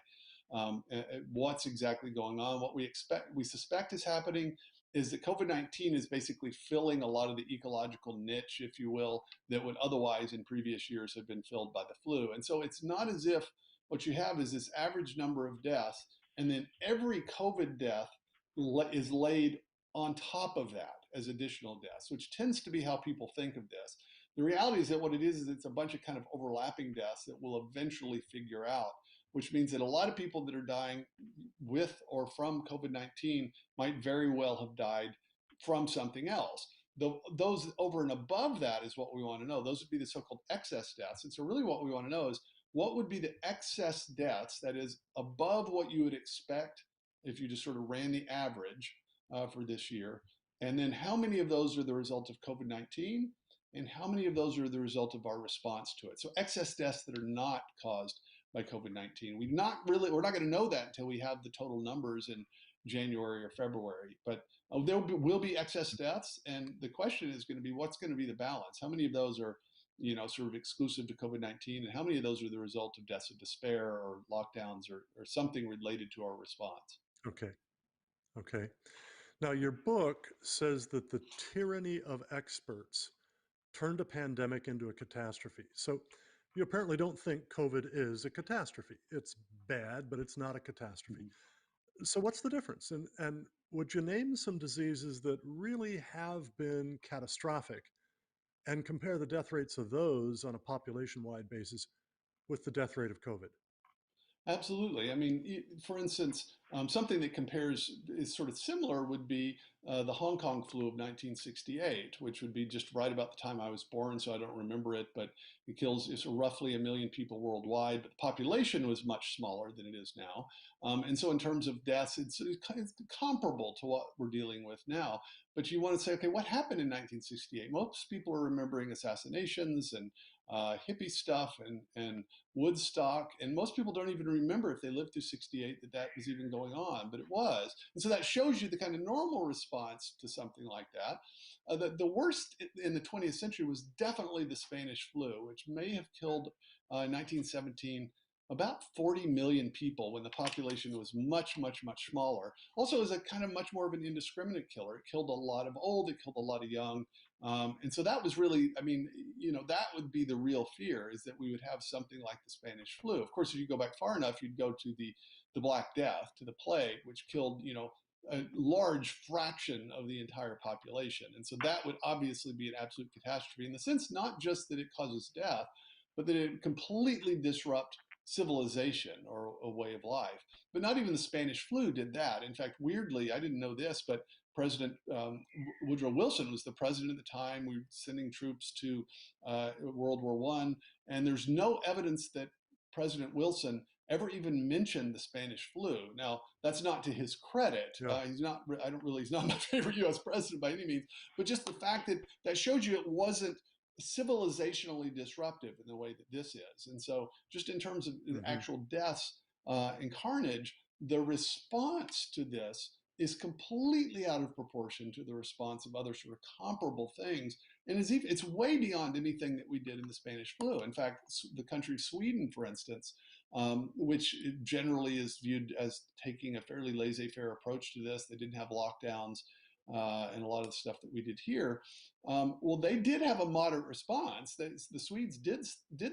What's exactly going on. What we suspect is happening is that COVID-19 is basically filling a lot of the ecological niche, if you will, that would otherwise in previous years have been filled by the flu. And so it's not as if what you have is this average number of deaths, and then every COVID death is laid on top of that as additional deaths, which tends to be how people think of this. The reality is that what it is it's a bunch of kind of overlapping deaths that we'll eventually figure out, which means that a lot of people that are dying with or from COVID-19 might very well have died from something else. Those over and above that is what we want to know. Those would be the so-called excess deaths. And so really what we want to know is what would be the excess deaths, that is above what you would expect if you just sort of ran the average for this year. And then how many of those are the result of COVID-19 and how many of those are the result of our response to it? So excess deaths that are not caused by COVID-19. We're not going to know that until we have the total numbers in January or February. But will be excess deaths, and the question is going to be what's going to be the balance? How many of those are, sort of exclusive to COVID-19, and how many of those are the result of deaths of despair or lockdowns or something related to our response? Okay. Okay. Now, your book says that the tyranny of experts turned a pandemic into a catastrophe. So you apparently don't think COVID is a catastrophe. It's bad, but it's not a catastrophe. Mm-hmm. So what's the difference? And would you name some diseases that really have been catastrophic and compare the death rates of those on a population-wide basis with the death rate of COVID? Absolutely. I mean, for instance, something that compares is sort of similar would be the Hong Kong flu of 1968, which would be just right about the time I was born, so I don't remember it, but it's roughly 1 million people worldwide, but the population was much smaller than it is now. And so in terms of deaths, it's comparable to what we're dealing with now. But you want to say, okay, what happened in 1968? Most people are remembering assassinations and hippie stuff and Woodstock, and most people don't even remember if they lived through 68 that was even going on, but it was. And so that shows you the kind of normal response to something like that. The worst in the 20th century was definitely the Spanish flu, which may have killed in 1917, about 40 million people when the population was much, much, much smaller. Also, it was a kind of much more of an indiscriminate killer. It killed a lot of old, it killed a lot of young. And so that was really, I mean, that would be the real fear, is that we would have something like the Spanish flu. Of course, if you go back far enough, you'd go to the Black Death, to the plague, which killed, a large fraction of the entire population. And so that would obviously be an absolute catastrophe, in the sense not just that it causes death, but that it completely disrupt civilization or a way of life. But not even the Spanish flu did that. In fact, weirdly, I didn't know this, but President Woodrow Wilson was the president at the time. We were sending troops to World War I, and there's no evidence that President Wilson ever even mentioned the Spanish flu. Now, that's not to his credit. Yeah. He's not my favorite US president by any means, but just the fact that shows you it wasn't civilizationally disruptive in the way that this is. And so just in terms of actual deaths and carnage, the response to this is completely out of proportion to the response of other sort of comparable things. And it's way beyond anything that we did in the Spanish flu. In fact, the country of Sweden, for instance, which generally is viewed as taking a fairly laissez-faire approach to this. They didn't have lockdowns and a lot of the stuff that we did here. Well, they did have a moderate response. The Swedes did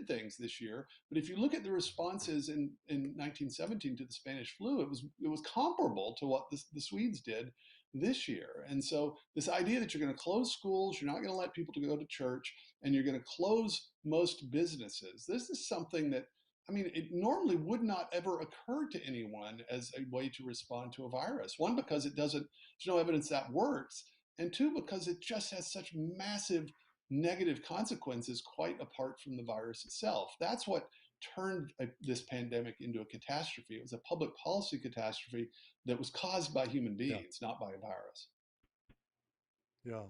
things this year, but if you look at the responses in 1917 to the Spanish flu, it was comparable to what the Swedes did this year. And so this idea that you're going to close schools, you're not going to let people to go to church, and you're going to close most businesses, this is something that, I mean, it normally would not ever occur to anyone as a way to respond to a virus. One, because there's no evidence that works. And two, because it just has such massive negative consequences quite apart from the virus itself. That's what turned this pandemic into a catastrophe. It was a public policy catastrophe that was caused by human beings, not by a virus. Yeah.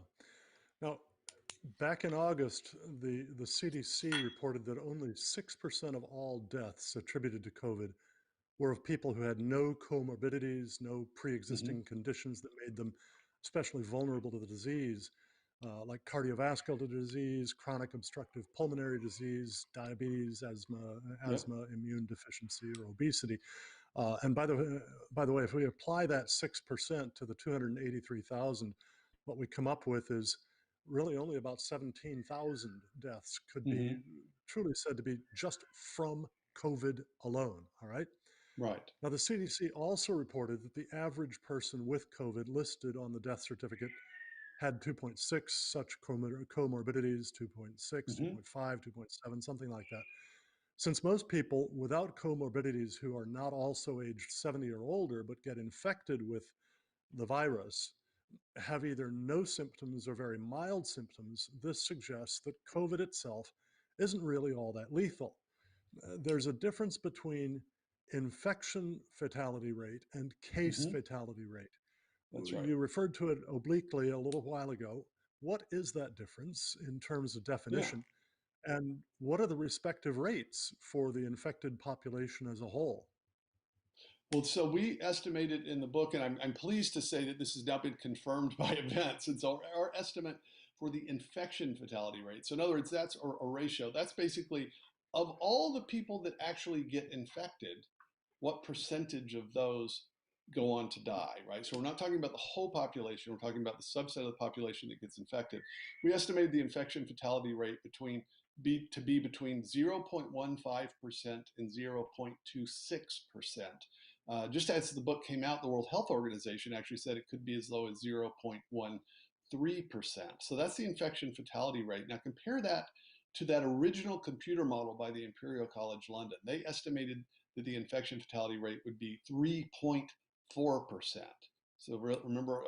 Now, back in August, the CDC reported that only 6% of all deaths attributed to COVID were of people who had no comorbidities, no pre-existing conditions that made them especially vulnerable to the disease, like cardiovascular disease, chronic obstructive pulmonary disease, diabetes, asthma, immune deficiency, or obesity. And by the way, if we apply that 6% to the 283,000, what we come up with is really only about 17,000 deaths could be truly said to be just from COVID alone. All right. Right. Now, the CDC also reported that the average person with COVID listed on the death certificate had 2.6 such comorbidities, 2.6, 2.5, 2.7, something like that. Since most people without comorbidities who are not also aged 70 or older but get infected with the virus have either no symptoms or very mild symptoms, this suggests that COVID itself isn't really all that lethal. There's a difference between infection fatality rate and case fatality rate. That's right. You referred to it obliquely a little while ago. What is that difference in terms of definition? And what are the respective rates for the infected population as a whole? Well, so we estimated in the book, and I'm pleased to say that this has now been confirmed by events. And so our estimate for the infection fatality rate, so in other words, that's a ratio, that's basically of all the people that actually get infected, what percentage of those go on to die, right? So we're not talking about the whole population, we're talking about the subset of the population that gets infected. We estimated the infection fatality rate to be between 0.15% and 0.26%. Just as the book came out, the World Health Organization actually said it could be as low as 0.13%. So that's the infection fatality rate. Now compare that to that original computer model by the Imperial College London. They estimated that the infection fatality rate would be 3.4%. So remember,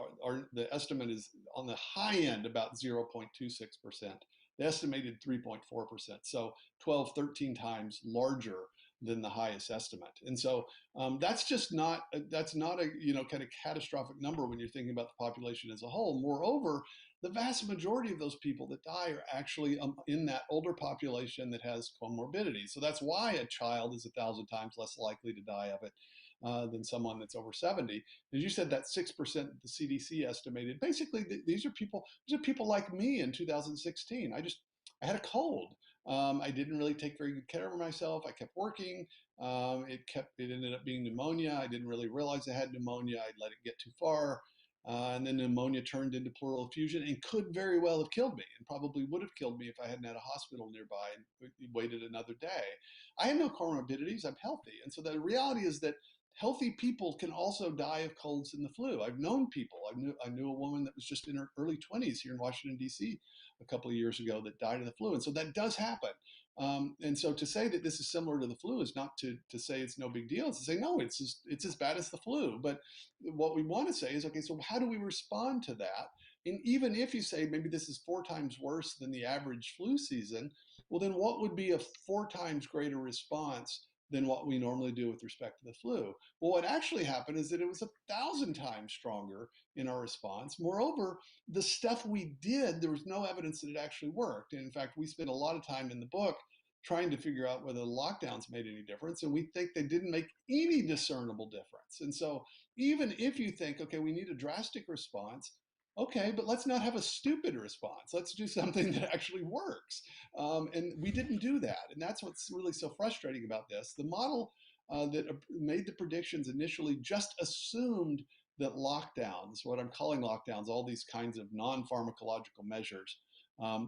the estimate is on the high end about 0.26%. They estimated 3.4%. So 12, 13 times larger than the highest estimate. And so that's not a kind of catastrophic number when you're thinking about the population as a whole. Moreover, the vast majority of those people that die are actually in that older population that has comorbidity. So that's why a child is 1,000 times less likely to die of it than someone that's over 70. As you said, that 6% that the CDC estimated, basically these are people like me in 2016. I had a cold. I didn't really take very good care of myself. I kept working. It ended up being pneumonia. I didn't really realize I had pneumonia. I let it get too far. And then pneumonia turned into pleural effusion and could very well have killed me, and probably would have killed me if I hadn't had a hospital nearby and waited another day. I have no comorbidities. I'm healthy. And so the reality is that healthy people can also die of colds and the flu. I've known people. I knew a woman that was just in her early 20s here in Washington, D.C. a couple of years ago that died of the flu. And so that does happen. And so to say that this is similar to the flu is not to say it's no big deal. It's to say, no, it's as bad as the flu. But what we want to say is, okay, so how do we respond to that? And even if you say maybe this is 4 times worse than the average flu season, well, then what would be a 4 times greater response than what we normally do with respect to the flu? Well, what actually happened is that it was 1,000 times stronger in our response. Moreover, the stuff we did, there was no evidence that it actually worked. And in fact, we spent a lot of time in the book trying to figure out whether the lockdowns made any difference. And we think they didn't make any discernible difference. And so even if you think, okay, we need a drastic response, okay, but let's not have a stupid response. Let's do something that actually works. And we didn't do that. And that's what's really so frustrating about this. The model that made the predictions initially just assumed that lockdowns, what I'm calling lockdowns, all these kinds of non-pharmacological measures,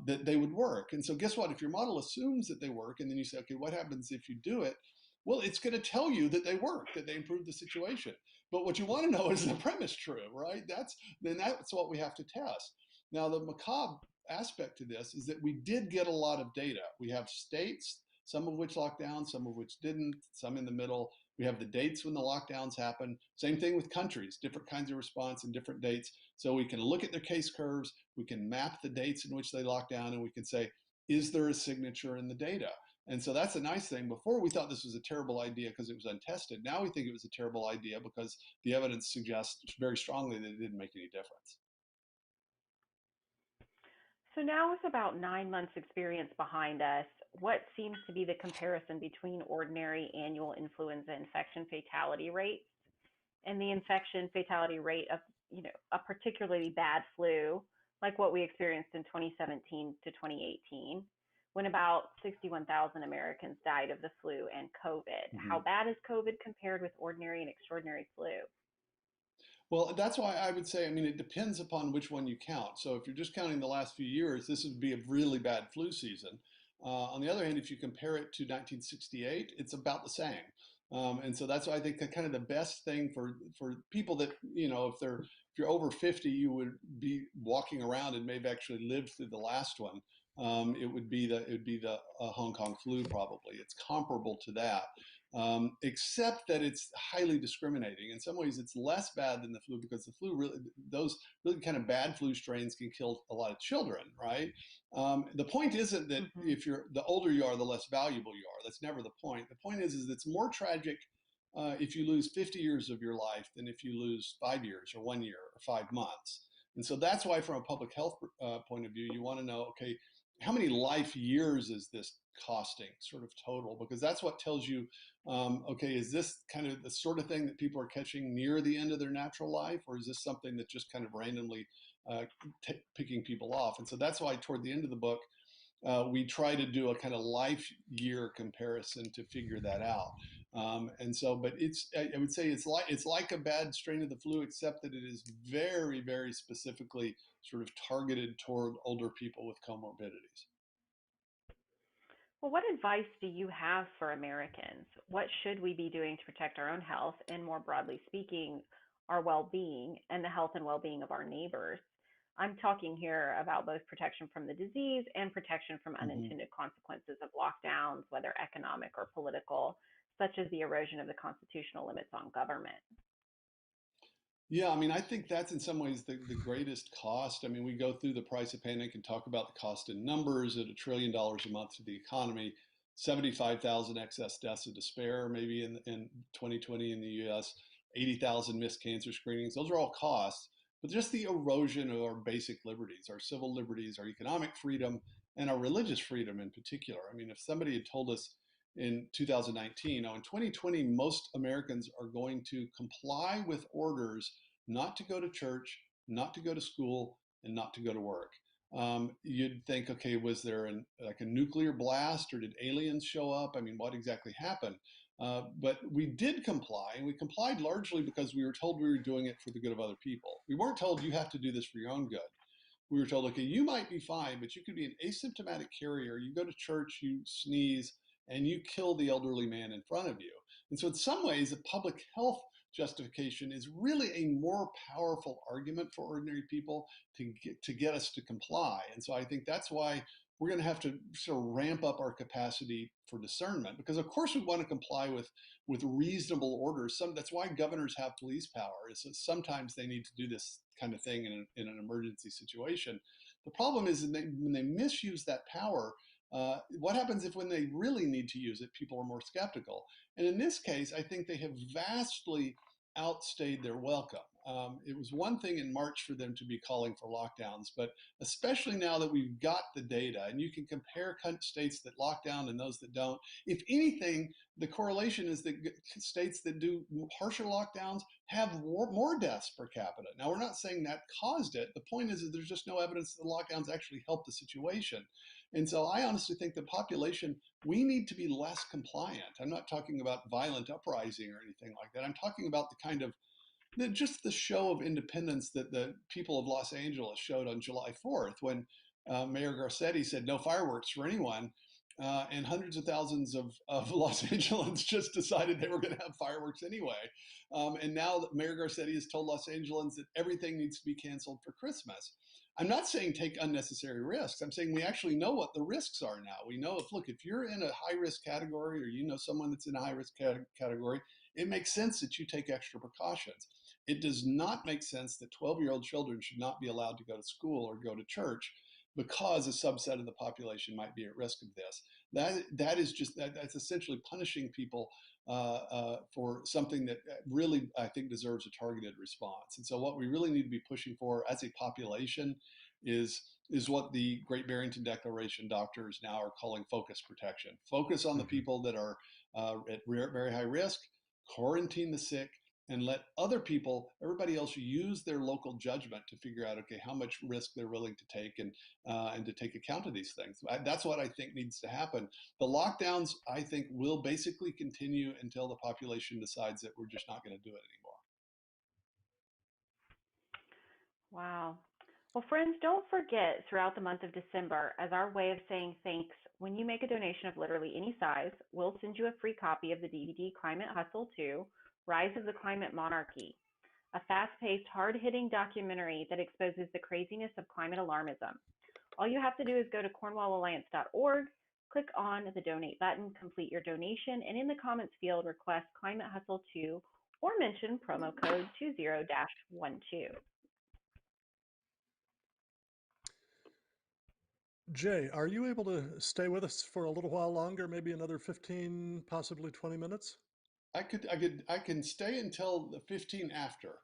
that they would work. And so guess what? If your model assumes that they work, and then you say, okay, what happens if you do it? Well, it's going to tell you that they work, that they improve the situation. But what you want to know is the premise true, right? That's what we have to test. Now, the macabre aspect to this is that we did get a lot of data. We have states, some of which locked down, some of which didn't, some in the middle. We have the dates when the lockdowns happen. Same thing with countries, different kinds of response and different dates. So we can look at their case curves, we can map the dates in which they lock down, and we can say, is there a signature in the data? And so that's a nice thing. Before we thought this was a terrible idea because it was untested. Now we think it was a terrible idea because the evidence suggests very strongly that it didn't make any difference. So now with about 9 months experience behind us, what seems to be the comparison between ordinary annual influenza infection fatality rates and the infection fatality rate of, a particularly bad flu, like what we experienced in 2017 to 2018, when about 61,000 Americans died of the flu and COVID? Mm-hmm. How bad is COVID compared with ordinary and extraordinary flu? Well, that's why I would say, I mean, it depends upon which one you count. So if you're just counting the last few years, this would be a really bad flu season. On the other hand, if you compare it to 1968, it's about the same. And so that's why I think kind of the best thing for people that, if you're over 50, you would be walking around and maybe actually lived through the last one. It would be the Hong Kong flu probably. It's comparable to that. Except that it's highly discriminating. In some ways, it's less bad than the flu because the flu those really kind of bad flu strains can kill a lot of children, right? The point isn't that if the older you are, the less valuable you are. That's never the point. The point is it's more tragic if you lose 50 years of your life than if you lose 5 years or 1 year or 5 months. And so that's why, from a public health point of view, you want to know, okay, how many life years is this costing, sort of total? Because that's what tells you, okay, is this kind of the sort of thing that people are catching near the end of their natural life, or is this something that's just kind of randomly picking people off? And so that's why toward the end of the book, we try to do a kind of life year comparison to figure that out. But I would say it's like a bad strain of the flu, except that it is very, very specifically sort of targeted toward older people with comorbidities. Well, what advice do you have for Americans? What should we be doing to protect our own health and, more broadly speaking, our well being and the health and well being of our neighbors? I'm talking here about both protection from the disease and protection from unintended consequences of lockdowns, whether economic or political, such as the erosion of the constitutional limits on government. Yeah, I mean, I think that's in some ways the greatest cost. I mean, we go through the price of panic and talk about the cost in numbers at $1 trillion a month to the economy, 75,000 excess deaths of despair, maybe in 2020 in the US, 80,000 missed cancer screenings. Those are all costs, but just the erosion of our basic liberties, our civil liberties, our economic freedom, and our religious freedom in particular. I mean, if somebody had told us in 2019. Now, in 2020, most Americans are going to comply with orders not to go to church, not to go to school, and not to go to work. you'd think, okay, was there like a nuclear blast or did aliens show up? I mean, what exactly happened? But we did comply, and we complied largely because we were told we were doing it for the good of other people. We weren't told you have to do this for your own good. We were told, okay, you might be fine, but you could be an asymptomatic carrier. You go to church, you sneeze, and you kill the elderly man in front of you. And so, in some ways, a public health justification is really a more powerful argument for ordinary people to get us to comply. And so, I think that's why we're going to have to sort of ramp up our capacity for discernment, because of course we want to comply with reasonable orders. That's why governors have police power, is that sometimes they need to do this kind of thing in an emergency situation. The problem is when they misuse that power, what happens if when they really need to use it, people are more skeptical? And in this case, I think they have vastly outstayed their welcome. It was one thing in March for them to be calling for lockdowns, but especially now that we've got the data and you can compare states that lock down and those that don't, if anything, the correlation is that states that do harsher lockdowns have more deaths per capita. Now, we're not saying that caused it. The point is that there's just no evidence that the lockdowns actually helped the situation. And so I honestly think the population, we need to be less compliant. I'm not talking about violent uprising or anything like that. I'm talking about the kind of just the show of independence that the people of Los Angeles showed on July 4th when Mayor Garcetti said no fireworks for anyone. And hundreds of thousands of Los Angeles just decided they were going to have fireworks anyway. And now Mayor Garcetti has told Los Angeles that everything needs to be canceled for Christmas. I'm not saying take unnecessary risks. I'm saying we actually know what the risks are now. We know if you're in a high risk category or you know someone that's in a high risk category, it makes sense that you take extra precautions. It does not make sense that 12-year-old children should not be allowed to go to school or go to church because a subset of the population might be at risk of this. That's essentially punishing people for something that really, I think, deserves a targeted response. And so what we really need to be pushing for as a population is what the Great Barrington Declaration doctors now are calling focus protection. Focus on the people that are at very high risk, quarantine the sick, and let other people, everybody else, use their local judgment to figure out, okay, how much risk they're willing to take and to take account of these things. That's what I think needs to happen. The lockdowns, I think, will basically continue until the population decides that we're just not going to do it anymore. Wow. Well, friends, don't forget throughout the month of December, as our way of saying thanks, when you make a donation of literally any size, we'll send you a free copy of the DVD Climate Hustle 2, Rise of the Climate Monarchy, a fast-paced, hard-hitting documentary that exposes the craziness of climate alarmism. All you have to do is go to cornwallalliance.org, click on the donate button, complete your donation, and in the comments field, request Climate Hustle 2 or mention promo code 20-12. Jay, are you able to stay with us for a little while longer, maybe another 15, possibly 20 minutes? I can stay until the 15 after.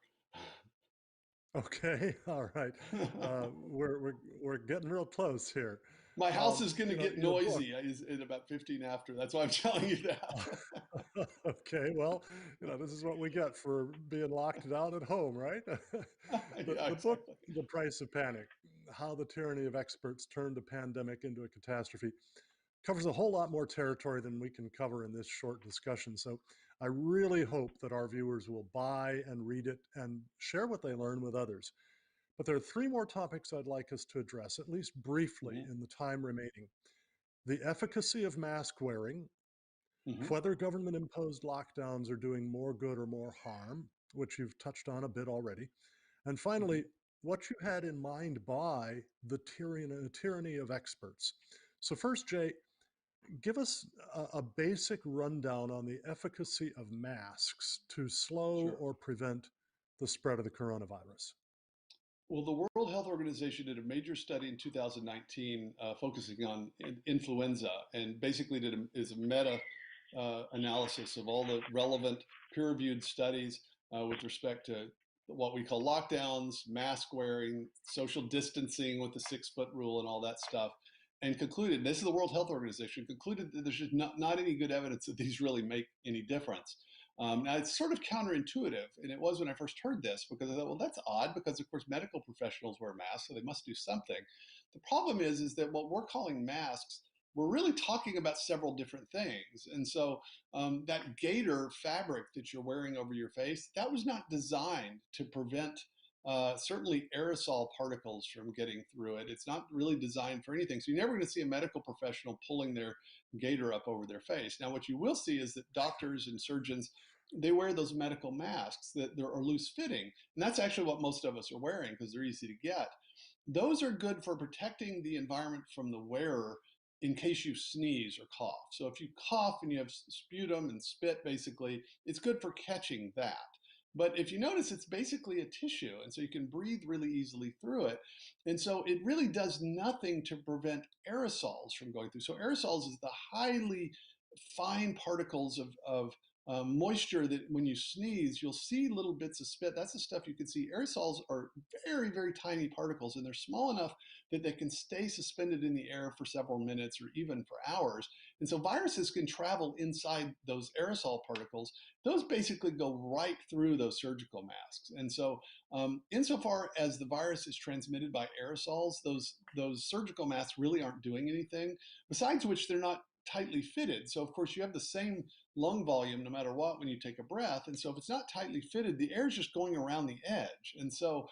Okay, all right. We're getting real close here. My house is going to get Your book. noisy in about 15 after. That's why I'm telling you that. Okay, well, this is what we get for being locked down at home, right? Yeah, The book, exactly. The Price of Panic, How the Tyranny of Experts Turned a Pandemic into a Catastrophe, covers a whole lot more territory than we can cover in this short discussion. So I really hope that our viewers will buy and read it and share what they learn with others. But there are three more topics I'd like us to address, at least briefly Mm-hmm. in the time remaining. The efficacy of mask wearing, Mm-hmm. whether government imposed lockdowns are doing more good or more harm, which you've touched on a bit already. And Mm-hmm. finally, what you had in mind by the tyranny of experts. So first, Jay, give us a basic rundown on the efficacy of masks to slow Sure. or prevent the spread of the coronavirus. Well, the World Health Organization did a major study in 2019 focusing on influenza and basically is a meta analysis of all the relevant peer-reviewed studies with respect to what we call lockdowns, mask wearing, social distancing with the 6-foot rule and all that stuff, and concluded, this is the World Health Organization, concluded that there's just not any good evidence that these really make any difference. Now it's sort of counterintuitive, and it was when I first heard this, because I thought, well, that's odd, because of course medical professionals wear masks, so they must do something. The problem is that what we're calling masks, we're really talking about several different things. And so that gaiter fabric that you're wearing over your face, that was not designed to prevent certainly aerosol particles from getting through it. It's not really designed for anything. So you're never going to see a medical professional pulling their gaiter up over their face. Now, what you will see is that doctors and surgeons, they wear those medical masks that are loose fitting. And that's actually what most of us are wearing, because they're easy to get. Those are good for protecting the environment from the wearer in case you sneeze or cough. So if you cough and you have sputum and spit, basically, it's good for catching that. But if you notice, it's basically a tissue, and so you can breathe really easily through it. And so it really does nothing to prevent aerosols from going through. So aerosols is the highly fine particles of moisture that when you sneeze, you'll see little bits of spit. That's the stuff you can see. Aerosols are very, very tiny particles, and they're small enough that they can stay suspended in the air for several minutes or even for hours. And so viruses can travel inside those aerosol particles. Those basically go right through those surgical masks. And so insofar as the virus is transmitted by aerosols, those surgical masks really aren't doing anything, besides which they're not tightly fitted. So of course you have the same lung volume no matter what when you take a breath. And so if it's not tightly fitted, the air is just going around the edge. And so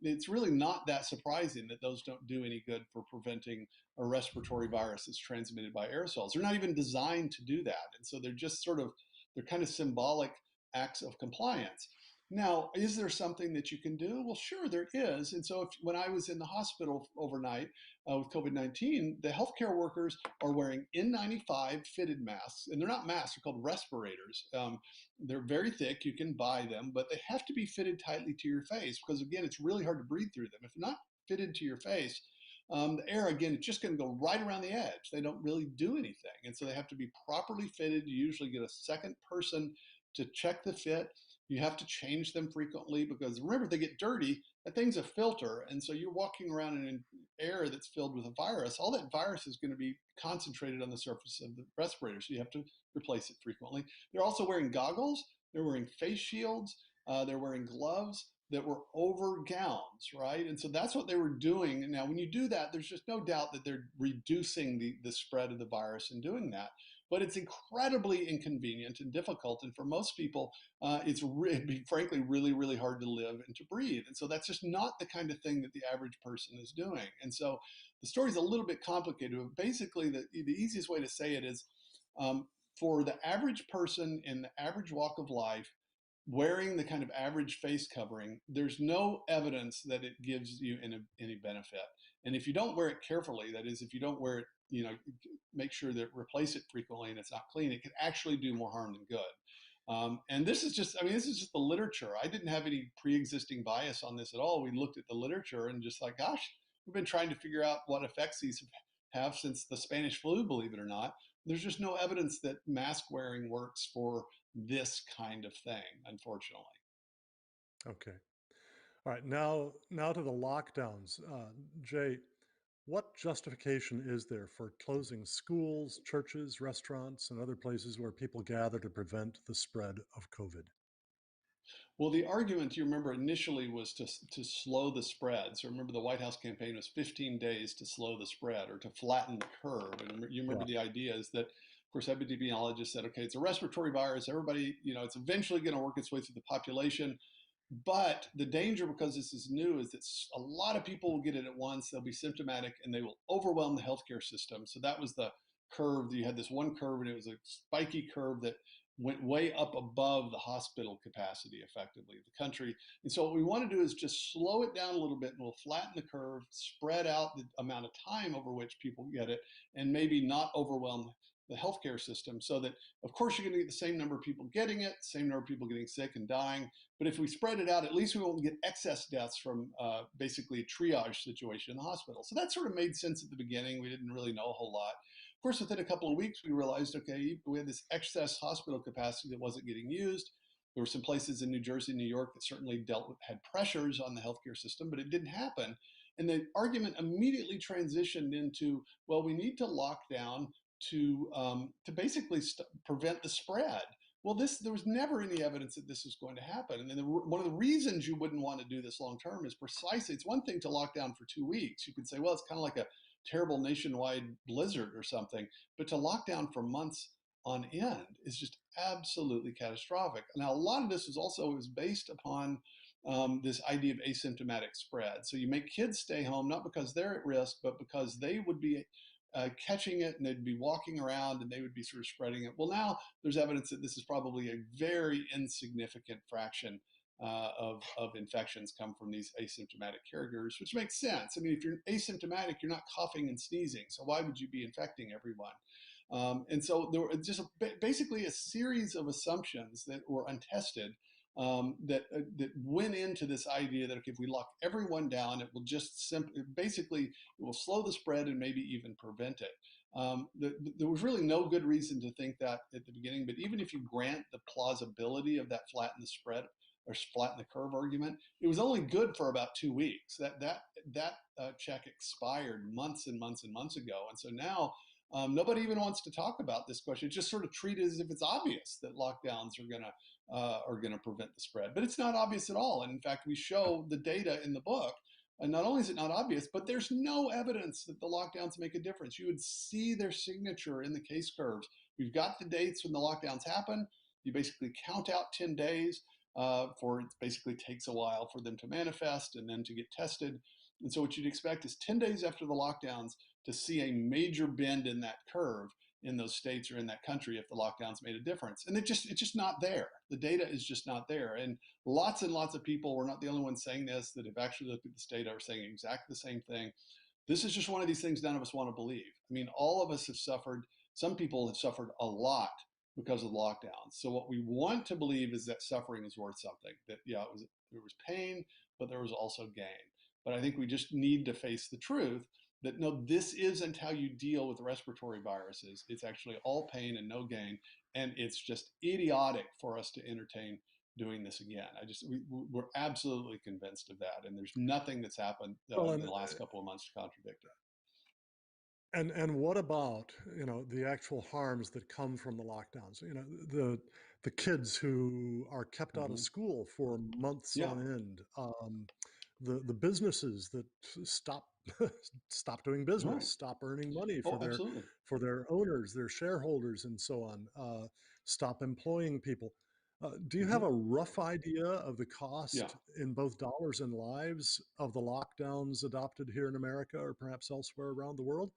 it's really not that surprising that those don't do any good for preventing a respiratory virus that's transmitted by aerosols. They're not even designed to do that. And so they're just sort of, they're kind of symbolic acts of compliance. Now, is there something that you can do? Well, sure, there is. And so when I was in the hospital overnight with COVID-19, the healthcare workers are wearing N95 fitted masks, and they're not masks, they're called respirators. They're very thick, you can buy them, but they have to be fitted tightly to your face, because again, it's really hard to breathe through them. If they're not fitted to your face, the air, again, it's just going to go right around the edge. They don't really do anything. And so they have to be properly fitted. You usually get a second person to check the fit. You have to change them frequently, because remember, if they get dirty, that thing's a filter. And so you're walking around in an air that's filled with a virus. All that virus is going to be concentrated on the surface of the respirator. So you have to replace it frequently. They're also wearing goggles. They're wearing face shields. They're wearing gloves that were over gowns, right? And so that's what they were doing. Now, when you do that, there's just no doubt that they're reducing the spread of the virus in doing that. But it's incredibly inconvenient and difficult. And for most people, it'd be frankly really, really hard to live and to breathe. And so that's just not the kind of thing that the average person is doing. And so the story's a little bit complicated, but basically the easiest way to say it is for the average person in the average walk of life, wearing the kind of average face covering, there's no evidence that it gives you any benefit. And if you don't wear it carefully, that is, if you don't wear it, make sure that replace it frequently and it's not clean, it can actually do more harm than good. And this is just, this is just the literature. I didn't have any pre-existing bias on this at all. We looked at the literature and just like, gosh, we've been trying to figure out what effects these have since the Spanish flu, believe it or not. There's just no evidence that mask wearing works for this kind of thing, unfortunately. Okay. All right. Now to the lockdowns. Jay, what justification is there for closing schools, churches, restaurants, and other places where people gather to prevent the spread of COVID? Well, the argument, you remember, initially was to slow the spread. So remember, the White House campaign was 15 days to slow the spread or to flatten the curve. And you remember Yeah. the idea is that, of course, epidemiologists said, okay, it's a respiratory virus. Everybody, it's eventually going to work its way through the population. But the danger, because this is new, is that a lot of people will get it at once. They'll be symptomatic and they will overwhelm the healthcare system. So that was the curve. You had this one curve, and it was a spiky curve that went way up above the hospital capacity, effectively, of the country. And so what we want to do is just slow it down a little bit, and we'll flatten the curve, spread out the amount of time over which people get it, and maybe not overwhelm the healthcare system, so that, of course, you're going to get the same number of people getting it, same number of people getting sick and dying. But if we spread it out, at least we won't get excess deaths from basically a triage situation in the hospital. So that sort of made sense at the beginning. We didn't really know a whole lot. Of course, within a couple of weeks, we realized, okay, we had this excess hospital capacity that wasn't getting used. There were some places in New Jersey, New York that certainly had pressures on the healthcare system, but it didn't happen. And the argument immediately transitioned into, well, we need to lock down to basically prevent the spread. Well, there was never any evidence that this was going to happen. And then one of the reasons you wouldn't want to do this long term is precisely, it's one thing to lock down for 2 weeks. You could say, well, it's kind of like a terrible nationwide blizzard or something, but to lock down for months on end is just absolutely catastrophic. Now, a lot of this was based upon this idea of asymptomatic spread. So you make kids stay home, not because they're at risk, but because they would be catching it and they'd be walking around and they would be sort of spreading it. Well, now there's evidence that this is probably a very insignificant fraction of infections come from these asymptomatic caregivers, which makes sense. I mean, if you're asymptomatic, you're not coughing and sneezing. So why would you be infecting everyone? And so there were just basically a series of assumptions that were untested that went into this idea that, okay, if we lock everyone down, it will just basically it will slow the spread and maybe even prevent it. There was really no good reason to think that at the beginning, but even if you grant the plausibility of that flatten the spread or flatten the curve argument, it was only good for about 2 weeks. That check expired months and months and months ago, and so now nobody even wants to talk about this question. It's just sort of treated as if it's obvious that lockdowns are going to prevent the spread, but it's not obvious at all. And in fact, we show the data in the book. And not only is it not obvious, but there's no evidence that the lockdowns make a difference. You would see their signature in the case curves. We've got the dates when the lockdowns happen. You basically count out 10 days for it basically takes a while for them to manifest and then to get tested. And so what you'd expect is 10 days after the lockdowns to see a major bend in that curve in those states or in that country if the lockdowns made a difference. And it's just not there. The data is just not there. And lots of people, we're not the only ones saying this, that have actually looked at this data are saying exactly the same thing. This is just one of these things none of us want to believe. I mean, all of us have suffered, some people have suffered a lot because of lockdowns. So what we want to believe is that suffering is worth something, that yeah, there was pain, but there was also gain. But I think we just need to face the truth that no, this isn't how you deal with respiratory viruses. It's actually all pain and no gain. And it's just idiotic for us to entertain doing this again. We're absolutely convinced of that. And there's nothing that's happened Well, in the last couple of months to contradict it. and what about, the actual harms that come from the lockdowns? The kids who are kept out of Mm-hmm. school for months Yeah, on end, the businesses that stop stop doing business, right. stop earning money Oh, absolutely. for their owners, their shareholders, and so on, stop employing people. Do you have Mm-hmm. a rough idea of the Yeah. cost in both dollars and lives of the lockdowns adopted here in America or perhaps elsewhere around the world?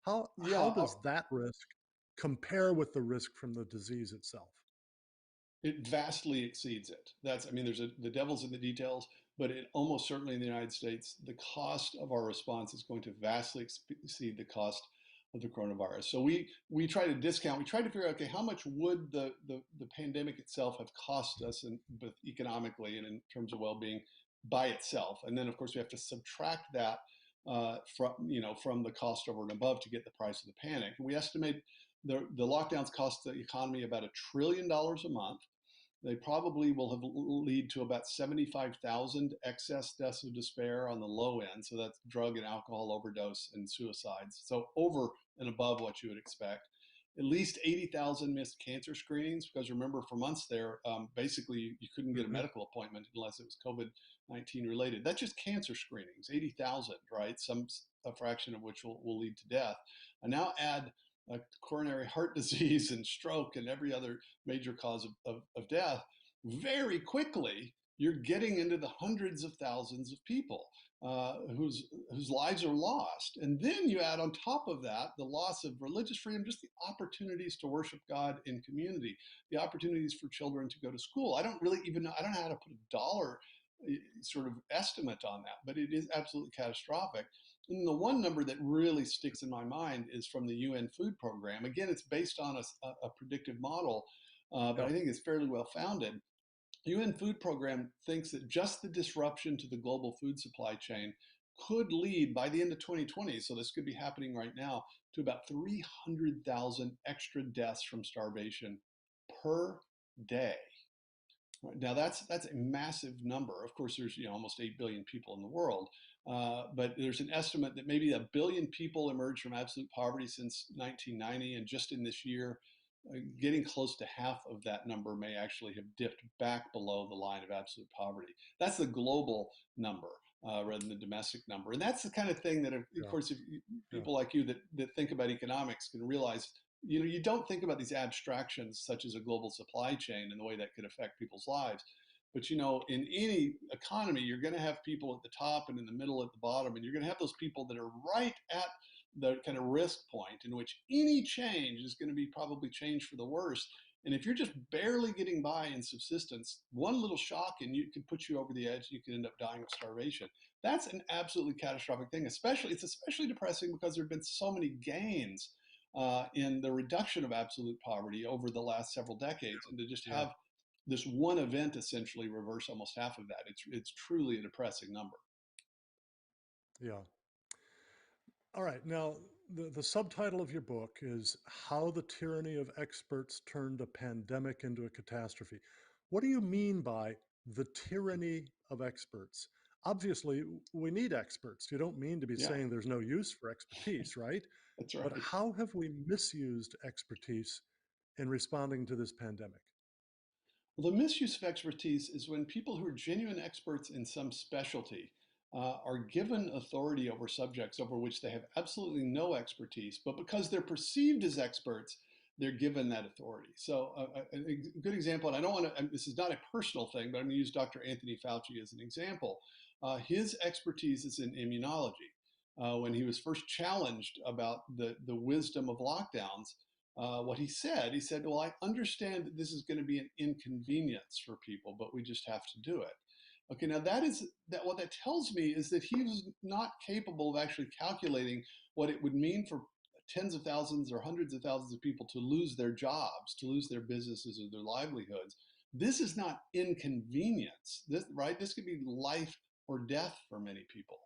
How Yeah. does that risk compare with the risk from the disease itself? It vastly exceeds it. I mean, the devil's in the details, but it almost certainly in the United States, the cost of our response is going to vastly exceed the cost of the coronavirus. So we try to discount. We try to figure out, okay, how much would the pandemic itself have cost us, in both economically and in terms of well-being by itself, and then of course we have to subtract that from the cost over and above to get the price of the panic. And we estimate the lockdowns cost the economy about $1 trillion a month. They probably will lead to about 75,000 excess deaths of despair on the low end. So that's drug and alcohol overdose and suicides. So over and above what you would expect. At least 80,000 missed cancer screenings, because remember, for months there, basically you couldn't get a Mhm. medical appointment unless it was COVID-19 related. That's just cancer screenings, 80,000, right? A fraction of which will lead to death. And now add coronary heart disease and stroke and every other major cause of death, very quickly you're getting into the hundreds of thousands of people whose lives are lost. And then you add on top of that the loss of religious freedom, just the opportunities to worship God in community, the opportunities for children to go to school. I don't really even know, I don't know how to put a dollar sort of estimate on that, but it is absolutely catastrophic. And the one number that really sticks in my mind is from the UN Food Program. Again, it's based on a predictive model, but Yeah. I think it's fairly well founded. UN Food Program thinks that just the disruption to the global food supply chain could lead by the end of 2020, so this could be happening right now, to about 300,000 extra deaths from starvation per day. Right. Now that's a massive number. Of course, there's almost 8 billion people in the world, but there's an estimate that maybe 1 billion people emerged from absolute poverty since 1990, and just in this year, getting close to half of that number may actually have dipped back below the line of absolute poverty. That's the global number rather than the domestic number. And that's the kind of thing that, of Yeah. course, if Yeah. people like you that think about economics can realize, you don't think about these abstractions such as a global supply chain and the way that could affect people's lives. But in any economy, you're going to have people at the top and in the middle at the bottom, and you're going to have those people that are right at the kind of risk point in which any change is going to be probably change for the worse. And if you're just barely getting by in subsistence, one little shock and you can put you over the edge. You can end up dying of starvation. That's an absolutely catastrophic thing. It's especially depressing because there have been so many gains in the reduction of absolute poverty over the last several decades, and to just Yeah. have this one event essentially reverse almost half of that. It's truly a depressing number. Yeah. All right. Now, the subtitle of your book is How the Tyranny of Experts Turned a Pandemic into a Catastrophe. What do you mean by the tyranny of experts? Obviously, we need experts. You don't mean to be Yeah, saying there's no use for expertise, right? that's But right. how have we misused expertise in responding to this pandemic? Well, the misuse of expertise is when people who are genuine experts in some specialty are given authority over subjects over which they have absolutely no expertise, but because they're perceived as experts, they're given that authority. So, a good example, and I don't want to, this is not a personal thing, but I'm going to use Dr. Anthony Fauci as an example. His expertise is in immunology. When he was first challenged about the wisdom of lockdowns, what he said, well, I understand that this is going to be an inconvenience for people, but we just have to do it. Okay, now what that tells me is that he was not capable of actually calculating what it would mean for tens of thousands or hundreds of thousands of people to lose their jobs, to lose their businesses or their livelihoods. This is not inconvenience, right? This could be life or death for many people.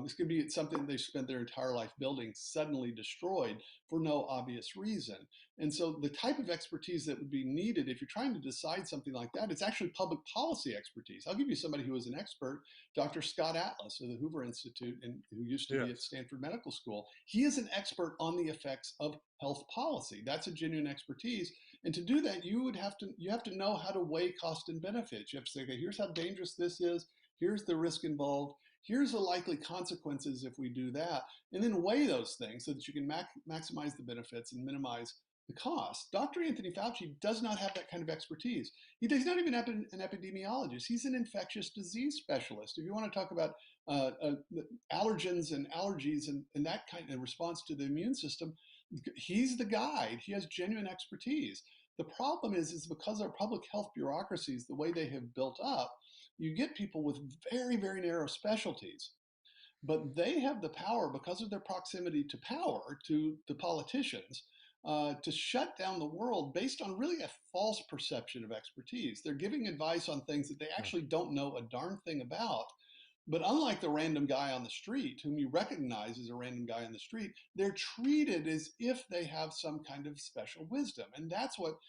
This could be something they spent their entire life building, suddenly destroyed for no obvious reason. And so the type of expertise that would be needed if you're trying to decide something like that, it's actually public policy expertise. I'll give you somebody who is an expert, Dr. Scott Atlas of the Hoover Institute, and who used to be at Yes. Stanford Medical School. He is an expert on the effects of health policy. That's a genuine expertise. And to do that, you have to know how to weigh cost and benefits. You have to say, okay, here's how dangerous this is. Here's the risk involved. Here's the likely consequences if we do that, and then weigh those things so that you can maximize the benefits and minimize the cost. Dr. Anthony Fauci does not have that kind of expertise. He's not even an epidemiologist. He's an infectious disease specialist. If you want to talk about allergens and allergies and that kind of response to the immune system, he's the guide. He has genuine expertise. The problem is because our public health bureaucracies, the way they have built up, you get people with very, very narrow specialties, but they have the power because of their proximity to power, to the politicians, to shut down the world based on really a false perception of expertise. They're giving advice on things that they Yeah. actually don't know a darn thing about. But unlike the random guy on the street, whom you recognize as a random guy on the street, they're treated as if they have some kind of special wisdom. And that's what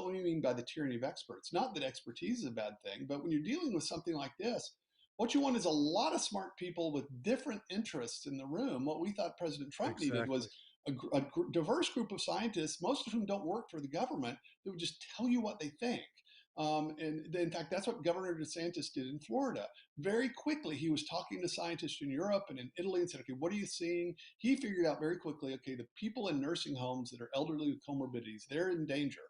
we mean by the tyranny of experts. Not that expertise is a bad thing, but when you're dealing with something like this, what you want is a lot of smart people with different interests in the room. What we thought President Trump needed was Exactly. a diverse group of scientists, most of whom don't work for the government, that would just tell you what they think. And in fact, that's what Governor DeSantis did in Florida. Very quickly, he was talking to scientists in Europe and in Italy and said, okay, what are you seeing? He figured out very quickly, okay, the people in nursing homes that are elderly with comorbidities, they're in danger,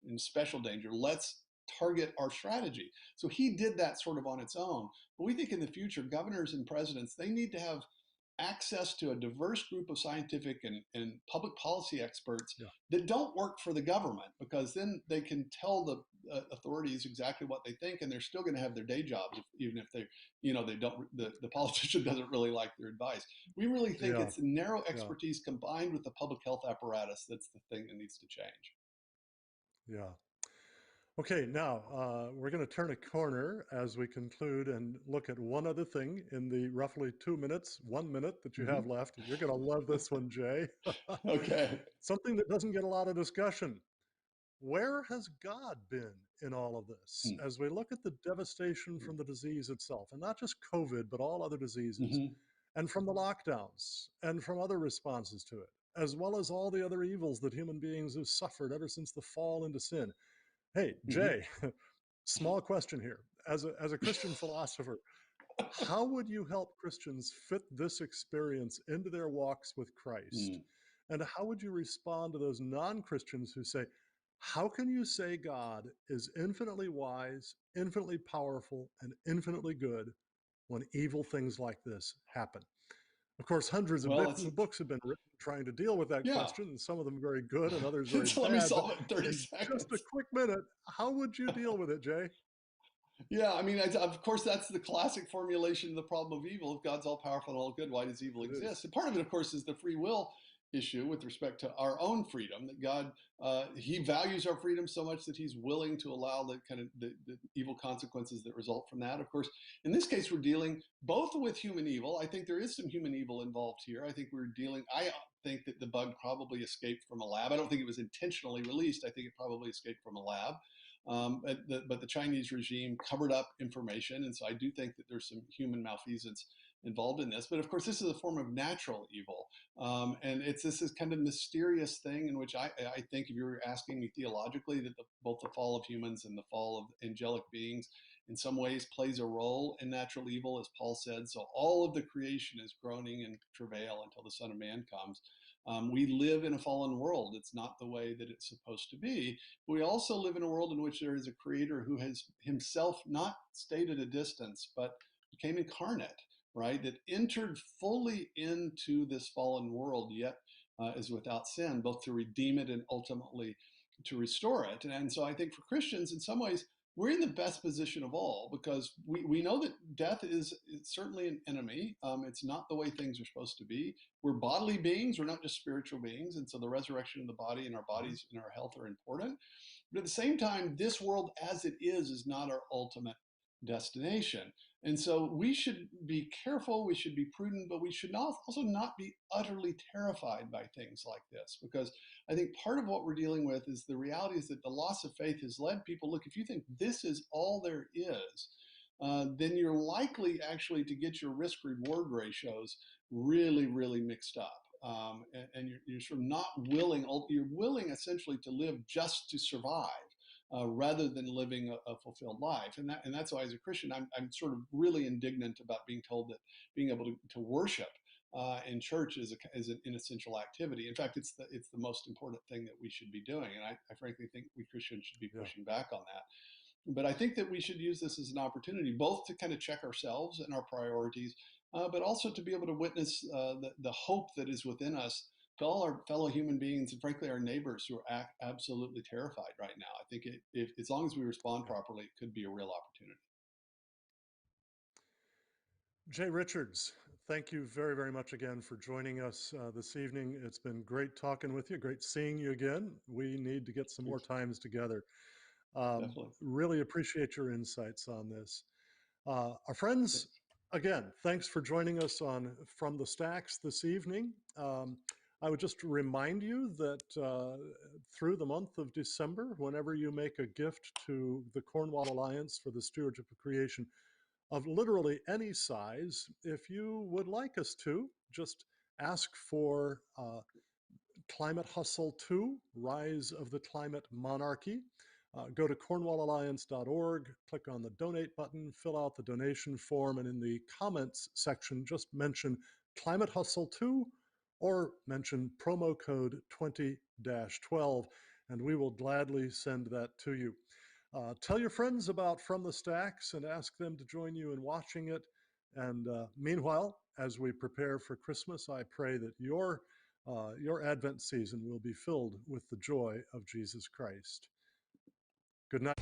in special danger. Let's target our strategy. So he did that sort of on its own. But we think in the future, governors and presidents, they need to have access to a diverse group of scientific and public policy experts Yeah. that don't work for the government, because then they can tell the authorities exactly what they think, and they're still going to have their day jobs, even if they don't, the politician doesn't really like their advice. We really think Yeah. it's narrow Yeah. expertise combined with the public health apparatus that's the thing that needs to change. Yeah. Okay, now we're going to turn a corner as we conclude and look at one other thing in the roughly 2 minutes, 1 minute that you have Mm-hmm. left. You're going to love this one, Jay. Okay. Something that doesn't get a lot of discussion. Where has God been in all of this? As we look at the devastation from the disease itself, and not just COVID, but all other diseases, Mm-hmm. and from the lockdowns, and from other responses to it. as well as all the other evils that human beings have suffered ever since the fall into sin. Hey, Hmm. Jay, small question here. As a Christian philosopher, how would you help Christians fit this experience into their walks with Christ? Mm. And how would you respond to those non Christians who say, how can you say God is infinitely wise, infinitely powerful, and infinitely good when evil things like this happen? Of course, hundreds of Well, it's books have been written trying to deal with that yeah. question, and some of them very good and others very So let me bad. But solve it in 30 in just a seconds. quick minute, how would you deal with it, Jay? Yeah, I mean, of course, that's the classic formulation of the problem of evil. If God's all powerful and all good, why does evil It is. exist? And part of it, of course, is the free will issue with respect to our own freedom. That God, He values our freedom so much that He's willing to allow the kind of the evil consequences that result from that. Of course, in this case, we're dealing both with human evil. I think there is some human evil involved here. I think we're dealing. I think that the bug probably escaped from a lab. I don't think it was intentionally released. I think it probably escaped from a lab. But the Chinese regime covered up information, and so I do think that there's some human malfeasance involved in this. But of course, this is a form of natural evil, and this is kind of mysterious thing in which I think, if you're asking me theologically, that both the fall of humans and the fall of angelic beings in some ways plays a role in natural evil, as Paul said. So all of the creation is groaning and travail until the Son of Man comes. We live in a fallen world. It's not the way that it's supposed to be. We also live in a world in which there is a creator who has himself not stayed at a distance, but became incarnate, right? That entered fully into this fallen world, yet is without sin, both to redeem it and ultimately to restore it. And so I think for Christians, in some ways, we're in the best position of all, because we know that death is certainly an enemy. It's not the way things are supposed to be. We're bodily beings, we're not just spiritual beings. And so the resurrection of the body and our bodies and our health are important. But at the same time, this world as it is not our ultimate destination. And so we should be careful, we should be prudent, but we should also not be utterly terrified by things like this, because I think part of what we're dealing with is the reality is that the loss of faith has led people, look, if you think this is all there is, then you're likely actually to get your risk reward ratios really, really mixed up. And you're sort of not willing, you're willing essentially to live just to survive. Rather than living a fulfilled life, and that's why, as a Christian, I'm sort of really indignant about being told that being able to worship in church is an inessential activity. In fact, it's the most important thing that we should be doing, and I frankly think we Christians should be Yeah. pushing back on that. But I think that we should use this as an opportunity, both to kind of check ourselves and our priorities, but also to be able to witness the hope that is within us to all our fellow human beings, and frankly our neighbors who are absolutely terrified right now. I think if as long as we respond Yeah. properly, it could be a real opportunity. Jay Richards, thank you very, very much again for joining us this evening. It's been great talking with you, great seeing you again. We need to get some more Thanks. times together. Definitely. Really appreciate your insights on this. Our friends, Thanks. again, thanks for joining us on From the Stacks this evening. I would just remind you that through the month of December, whenever you make a gift to the Cornwall Alliance for the Stewardship of Creation of literally any size, if you would like us to, just ask for Climate Hustle 2, Rise of the Climate Monarchy. Go to cornwallalliance.org, click on the donate button, fill out the donation form, and in the comments section, just mention Climate Hustle 2 or mention promo code 20 12, and we will gladly send that to you. Tell your friends about From the Stacks and ask them to join you in watching it. And meanwhile, as we prepare for Christmas, I pray that your Advent season will be filled with the joy of Jesus Christ. Good night.